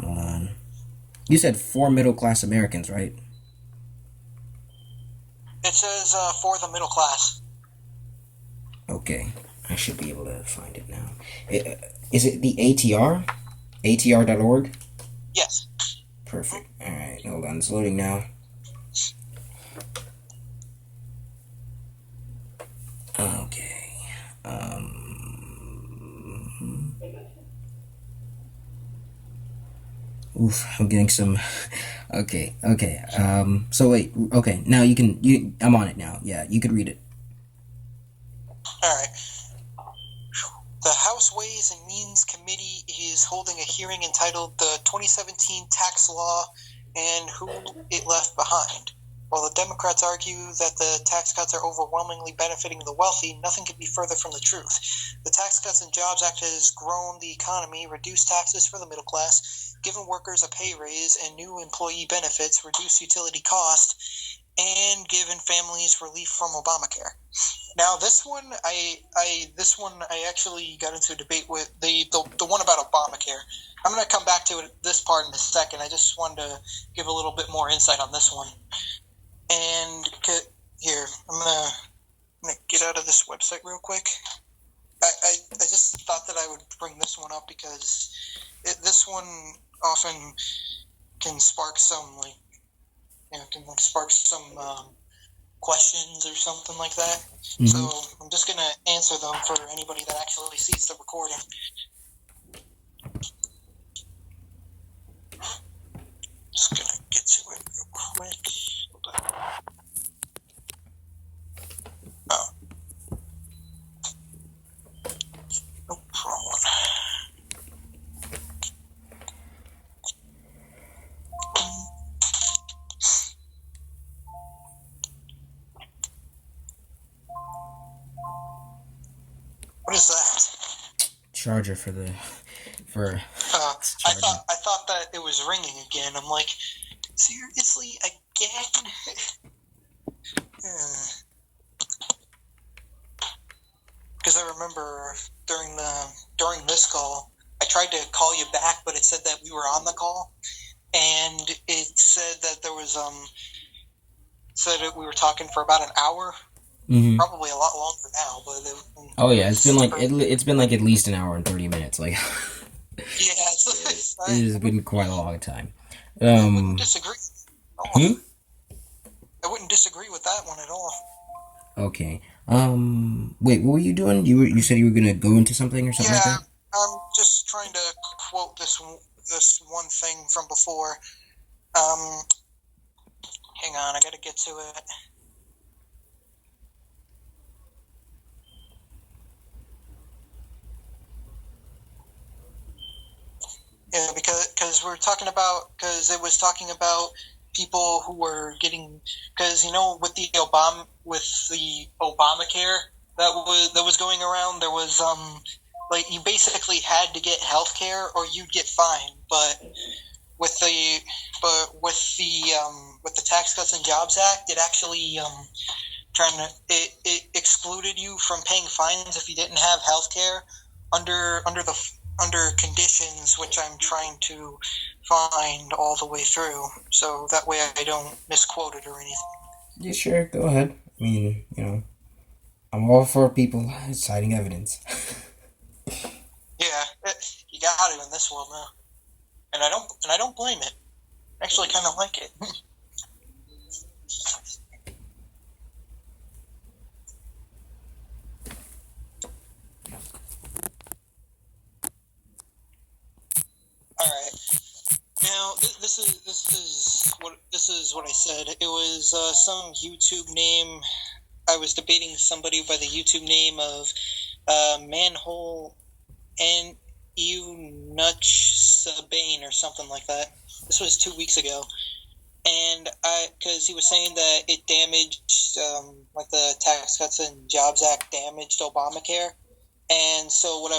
Hold on. You said for middle class Americans, right? it says for the middle class. Okay. I should be able to find it now. Is it the ATR? ATR.org? Yes. Perfect. Alright, hold on. It's loading now. Okay. Oof, I'm getting some. Okay, okay. So wait. Okay, now you can. I'm on it now. Yeah, you could read it. All right. The House Ways and Means Committee is holding a hearing entitled "The 2017 Tax Law and Who It Left Behind." While the Democrats argue that the tax cuts are overwhelmingly benefiting the wealthy, nothing could be further from the truth. The Tax Cuts and Jobs Act has grown the economy, reduced taxes for the middle class, given workers a pay raise and new employee benefits, reduced utility costs, and given families relief from Obamacare. Now, this one, I actually got into a debate with the one about Obamacare. I'm going to come back to this part in a second. I just wanted to give a little bit more insight on this one. And here, I'm gonna get out of this website real quick. I just thought that I would bring this one up because this one often can spark some spark some questions or something like that. Mm-hmm. So I'm just gonna answer them for anybody that actually sees the recording. Just gonna get to it real quick. Oh. Nope, wrong one. What is that? Charger for I thought that it was ringing again. I'm like, seriously, again? Because I remember during this call, I tried to call you back, but it said that we were on the call, and it said that there was said that we were talking for about an hour. Mm-hmm. Probably a lot longer now, but oh yeah, it's been like at least an hour and 30 minutes. Like yeah, it has been quite a long time. I wouldn't disagree. Hmm? I wouldn't disagree with that one at all. Okay. Wait, what were you doing? You said you were gonna go into something or something like that? I'm just trying to quote this one thing from before. Hang on, I gotta get to it. Yeah, because we're talking about because it was talking about people who were getting because with the Obamacare that was going around, there was like you basically had to get health care or you'd get fined, but with the Tax Cuts and Jobs Act, it actually it excluded you from paying fines if you didn't have health care under conditions which I'm trying to find all the way through, so that way I don't misquote it or anything. Yeah, sure. Go ahead. I mean, I'm all for people citing evidence. Yeah, you got it in this one though, and I don't blame it. I actually kind of like it. All right. Now this is what I said. It was some YouTube name. I was debating somebody by the YouTube name of Manhole and Sabane or something like that. This was 2 weeks ago, and because he was saying that it damaged, like the Tax Cuts and Jobs Act damaged Obamacare, and so what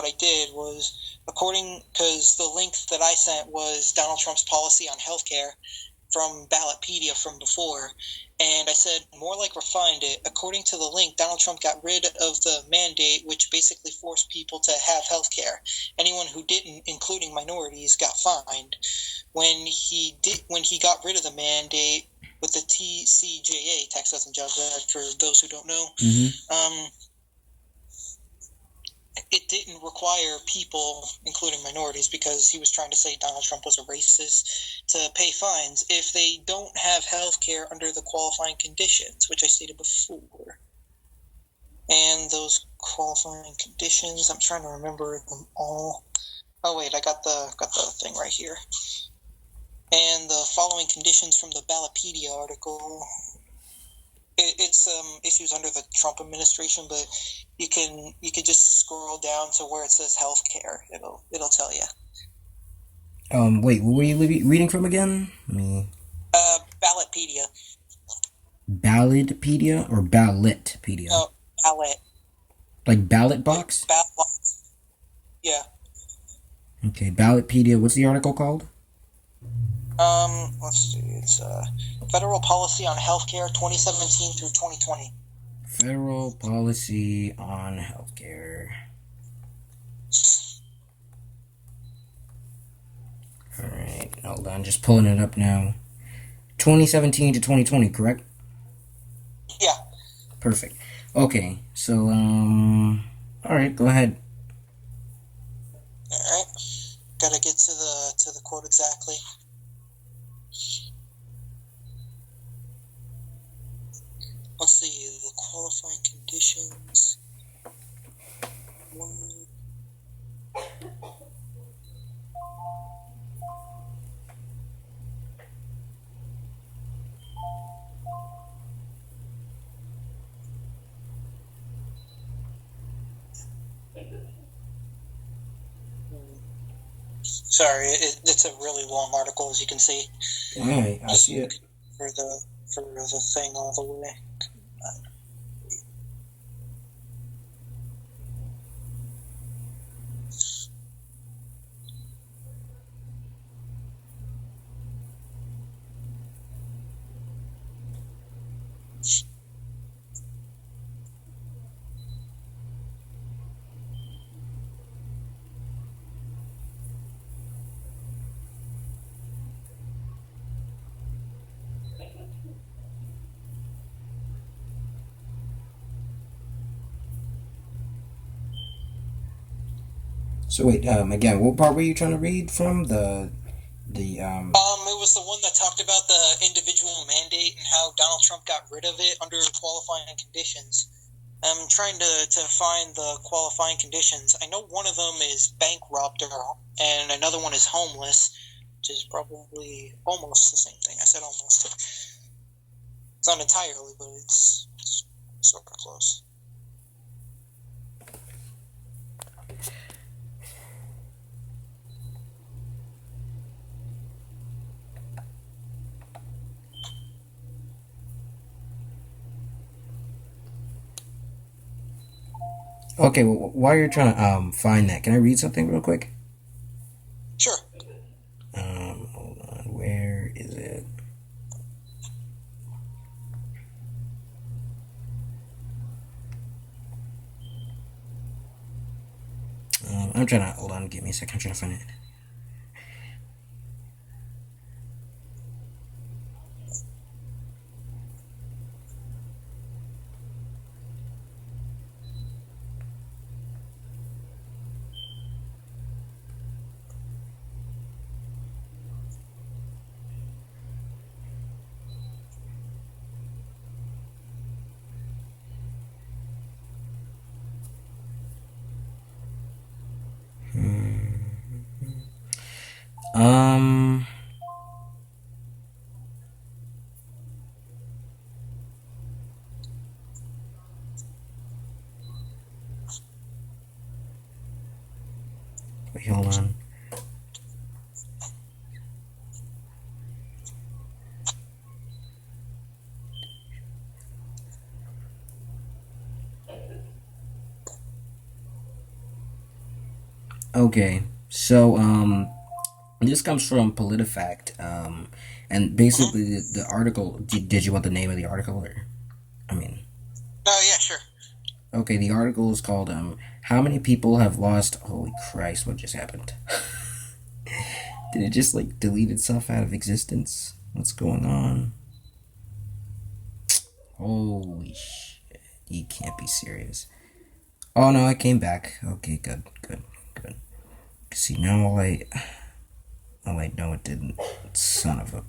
I did was, because the link that I sent was Donald Trump's policy on healthcare from Ballotpedia from before, and I said, more like refined it. According to the link, Donald Trump got rid of the mandate, which basically forced people to have health care. Anyone who didn't, including minorities, got fined. When he got rid of the mandate with the TCJA, Tax Cuts and Jobs Act, for those who don't know, it didn't require people, including minorities, because he was trying to say Donald Trump was a racist, to pay fines if they don't have health care under the qualifying conditions, which I stated before. And those qualifying conditions, I'm trying to remember them all. Oh wait, I got the thing right here. And the following conditions from the Ballotpedia article. It's issues under the Trump administration, but you could just scroll down to where it says healthcare. It'll tell you. Wait, what were you reading from again? Ballotpedia. Ballotpedia or Ballotpedia? No, ballot. Like ballot box? Ballot. Yeah. Okay, Ballotpedia. What's the article called? Let's see. It's Federal Policy on Healthcare 2017 through 2020. Federal Policy on Healthcare. Alright, hold on. Just pulling it up now. 2017 to 2020, correct? Yeah. Perfect. Okay, so, alright, go ahead. Alright. Gotta get to the quote exactly. Let's see, the qualifying conditions. Sorry, it's a really long article, as you can see. Alright, I see it. For the thing all the way. So wait, again, what part were you trying to read from? It was the one that talked about the individual mandate and how Donald Trump got rid of it under qualifying conditions. I'm trying to find the qualifying conditions. I know one of them is bankrupt, and another one is homeless, which is probably almost the same thing. I said almost. It's not entirely, but it's sort of close. Okay, well, while you're trying to find that, can I read something real quick? Sure. Hold on, where is it? I'm trying to hold on. Give me a second. I'm trying to find it. Wait, hold on. Okay, so this comes from PolitiFact, and Mm-hmm. basically the article. Did you want the name of the article, or I mean, Oh yeah, sure. okay, the article is called "How many people have lost?" Holy Christ! What just happened? Did it just like delete itself out of existence? What's going on? Holy shit! You can't be serious. Oh no, I came back. Okay, good, good, good. See now, I. Oh wait, no, it didn't. Son of a.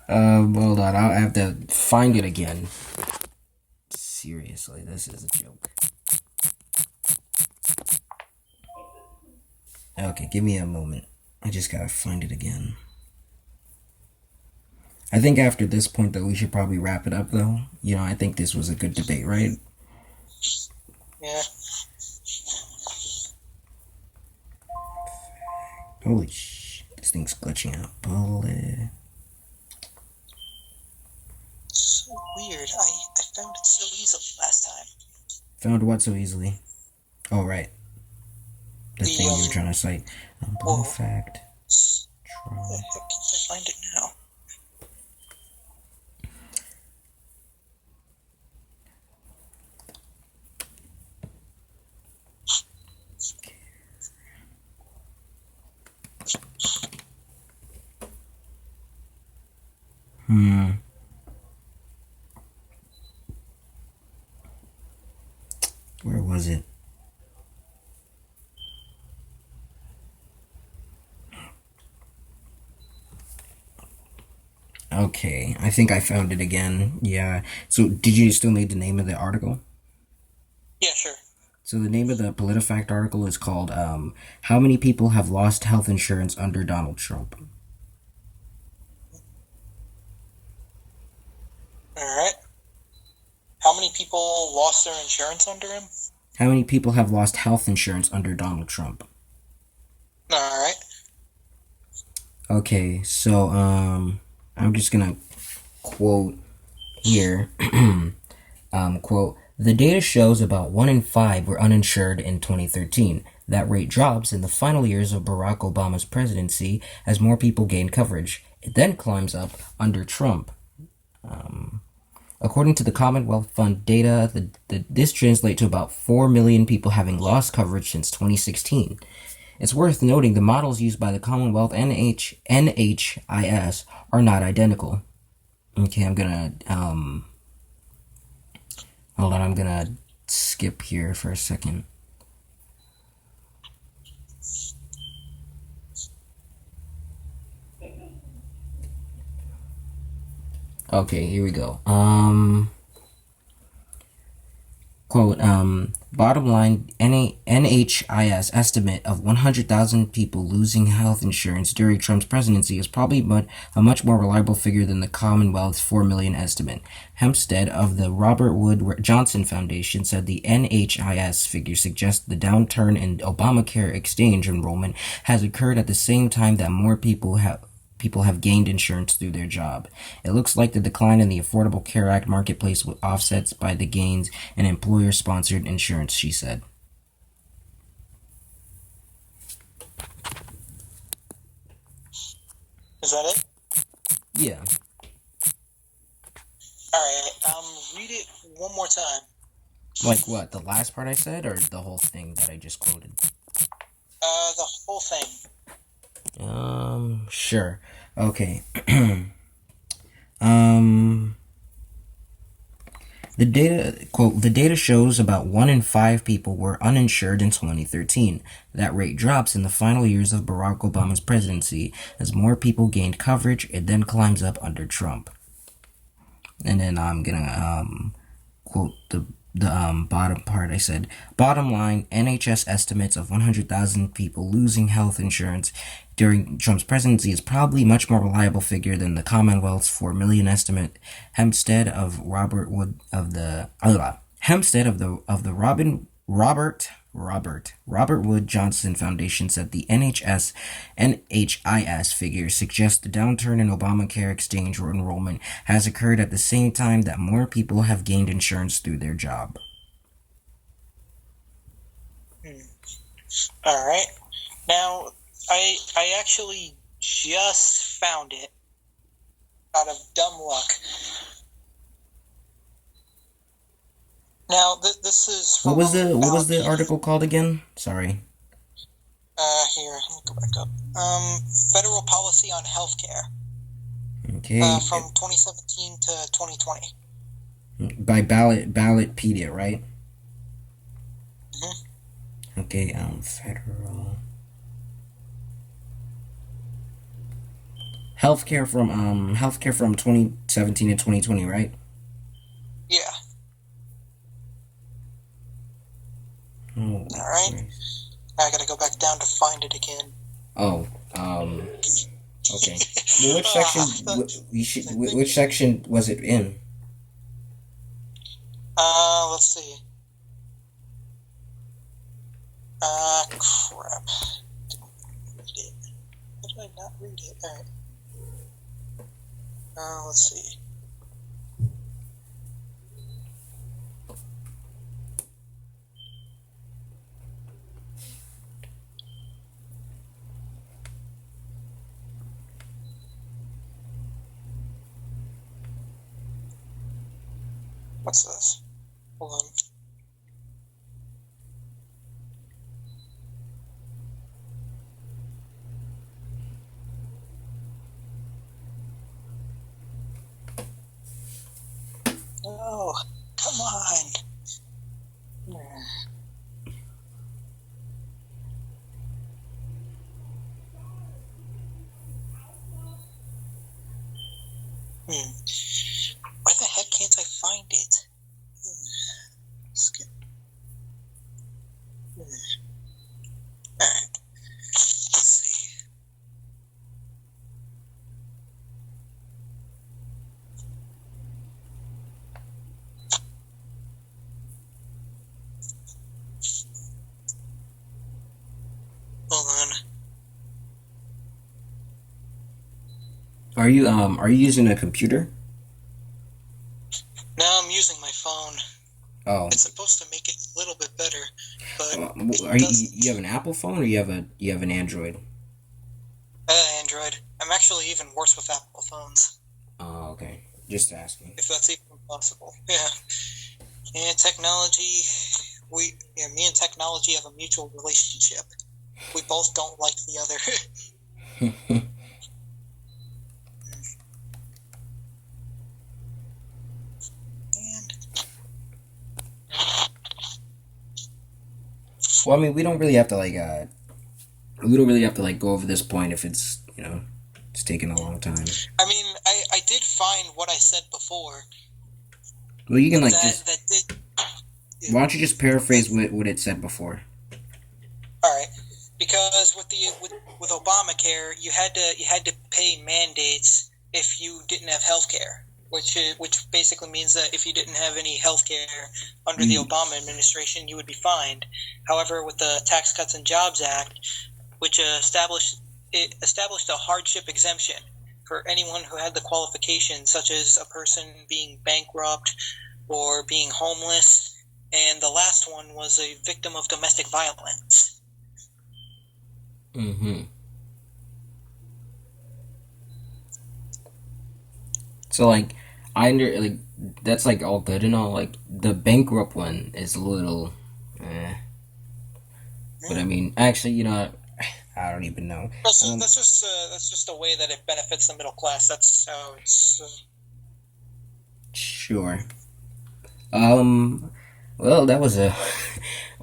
Hold on. I'll have to find it again. Seriously, this is a joke. Okay, give me a moment. I just gotta find it again. I think after this point, though, we should probably wrap it up, though. You know, I think this was a good debate, right? Yeah. Holy sh! This thing's glitching out. Bullet. So weird. I found it so easily last time. Found what so easily? Oh, right. The The thing you were trying to cite. Blue whoa. fact. Where the Trump. heck can't I find it now? Hmm. Where was it? Okay, I think I found it again. Yeah. So, did you still need the name of the article? Yeah, sure. So, the name of the PolitiFact article is called "How Many People Have Lost Health Insurance Under Donald Trump?" All right. How many people lost their insurance under him? How many people have lost health insurance under Donald Trump? All right. Okay, so I'm just gonna quote here. Quote: The data shows about 1 in 5 were uninsured in 2013. That rate drops in the final years of Barack Obama's presidency as more people gain coverage. It then climbs up under Trump. According to the Commonwealth Fund data, this translates to about 4 million people having lost coverage since 2016. It's worth noting the models used by the Commonwealth and NHIS are not identical. Okay, I'm gonna hold on. I'm gonna skip here for a second. Okay, here we go. Quote, bottom line, NHIS estimate of 100,000 people losing health insurance during Trump's presidency is probably a much more reliable figure than the Commonwealth's 4 million estimate. Hempstead of the Robert Wood Johnson Foundation said the NHIS figure suggests the downturn in Obamacare exchange enrollment has occurred at the same time that more people have gained insurance through their job. It looks like the decline in the Affordable Care Act marketplace offsets by the gains in employer-sponsored insurance, she said. Is that it? Yeah. All right. Read it one more time. Like what? The last part I said, or the whole thing that I just quoted? The whole thing. Sure. Okay. um, the data shows about 1 in 5 people were uninsured in 2013. That rate drops in the final years of Barack Obama's presidency as more people gained coverage. It then climbs up under Trump. And then I'm gonna quote the bottom part. I said, bottom line, NHS estimates of 100,000 people losing health insurance during Trump's presidency is probably a much more reliable figure than the Commonwealth's 4 million estimate. Hempstead of Robert Wood of the Hempstead of the Robert Wood Johnson Foundation said the NHS figures suggest the downturn in Obamacare exchange enrollment has occurred at the same time that more people have gained insurance through their job. All right. Now, I actually just found it out of dumb luck. Now, this is from What was the article called again? Sorry. Here, let me go back up. Federal Policy on Healthcare. Okay. From 2017 to 2020. By Ballotpedia, right? Mm-hmm. Okay. Federal healthcare from 2017 to 2020, right? Yeah. Oh, all right. Nice. I gotta go back down to find it again. Oh, okay. Well, which section? Which section was it in? Let's see. Crap. How did I not read it? Alright. Let's see. What's this? Hold on. Oh, come on. Why the heck can't I find it? Skip. Alright. Let's see. Hold on. Are you using a computer? No, I'm using my phone. Oh. It's supposed to make it a little bit better, but are you have an Apple phone or you have an Android? Android. I'm actually even worse with Apple phones. Oh, okay. Just asking. If that's even possible. Yeah. And technology, me and technology have a mutual relationship. We both don't like the other. Well, I mean, we don't really have to go over this point if it's it's taking a long time. I mean, I did find what I said before. Well, you can why don't you just paraphrase what it said before? All right, because with Obamacare, you had to pay mandates if you didn't have health care, which basically means that if you didn't have any health care under the Obama administration, you would be fined. However, with the Tax Cuts and Jobs Act, which established a hardship exemption for anyone who had the qualifications, such as a person being bankrupt or being homeless, and the last one was a victim of domestic violence. Mm-hmm. So that's all good and all. The bankrupt one is a little, but I mean, actually, I don't even know. That's just a way that it benefits the middle class. That's how it's. Sure. Well, that was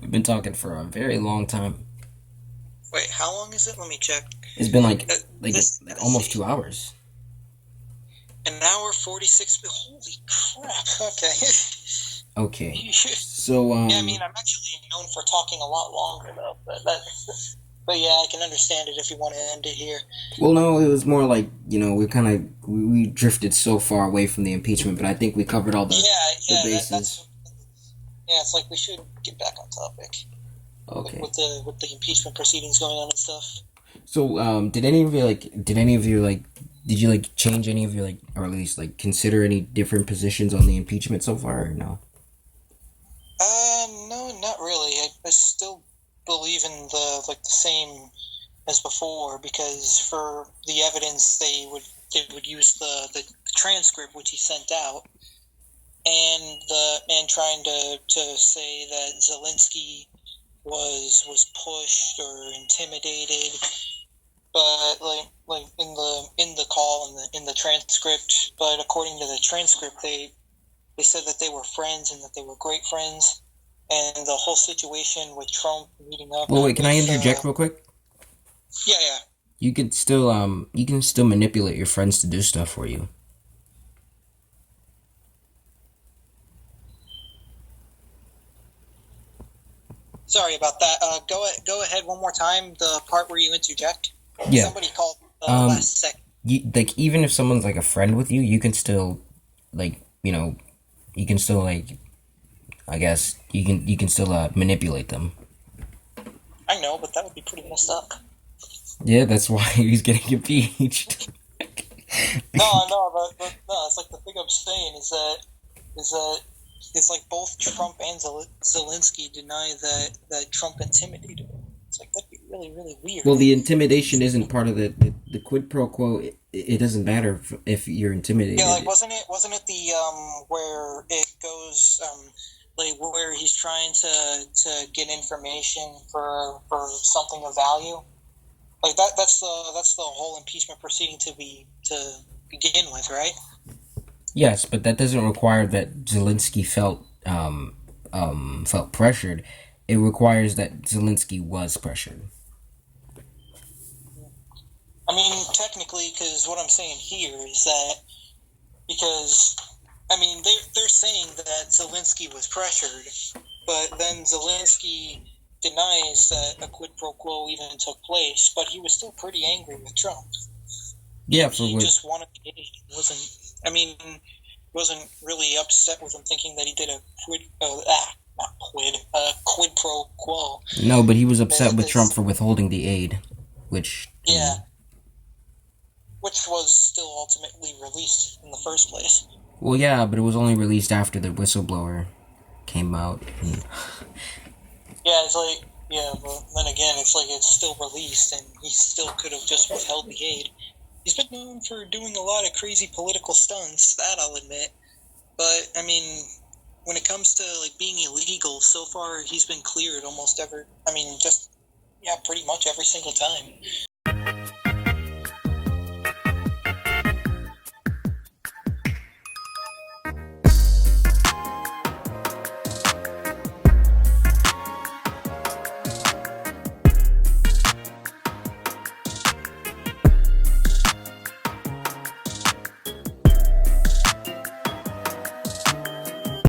we've been talking for a very long time. Wait, how long is it? Let me check. It's been almost 2 hours. An hour 46. Holy crap! Okay. Okay. So yeah, I mean, I'm actually known for talking a lot longer though, but yeah, I can understand it if you want to end it here. Well, no, it was more we drifted so far away from the impeachment, but I think we covered all the bases. Yeah, it's like we should get back on topic Okay. with the impeachment proceedings going on and stuff. So, did any of you did you like change any of your like, or at least like consider any different positions on the impeachment so far, or no? No, not really. I still believe in the same as before because for the evidence they would use the transcript which he sent out and trying to say that Zelensky was pushed or intimidated, but like in the call in the transcript, but according to the transcript they said that they were friends and that they were great friends, and the whole situation with Trump meeting up Well, wait. Can I with interject real quick? yeah. You can still manipulate your friends to do stuff for you. Sorry about that. Go ahead one more time. The part where you interject. Yeah. Somebody called Um. last second. Like even if someone's like a friend with you, you can still like you can still like I guess you can still manipulate them. I know, but that would be pretty messed up. Yeah, that's why he's getting impeached. No, no. It's like the thing I'm saying is that it's like both Trump and Zelensky deny that Trump intimidated him. It's like that'd be really weird. Well, the intimidation isn't part of the quid pro quo. It doesn't matter if you're Yeah, like intimidated. wasn't it the where it goes like where he's trying to get information for something of value? Like that's the whole impeachment proceeding to begin with, right? Yes, but that doesn't require that Zelensky felt pressured. It requires that Zelensky was pressured. I mean, technically, because what I'm saying here is that because I mean they're saying that Zelensky was pressured, but then Zelensky denies that a quid pro quo even took place, but he was still pretty angry with Trump. Yeah, for He what? just wanted to get wasn't I mean wasn't really upset with him thinking that he did a quid pro quo. No, but he was upset with Trump Is for withholding the aid, which I yeah, mean, which was still ultimately released in the first place. well, yeah, but it was only released after the whistleblower came out. And, Yeah, it's like yeah, but then again, it's like it's still released, and he still could have just withheld the aid. He's been known for doing a lot of crazy political stunts, that I'll admit. But I mean, when it comes to like being illegal, so far he's been cleared almost every. I mean, just yeah, pretty much every single time.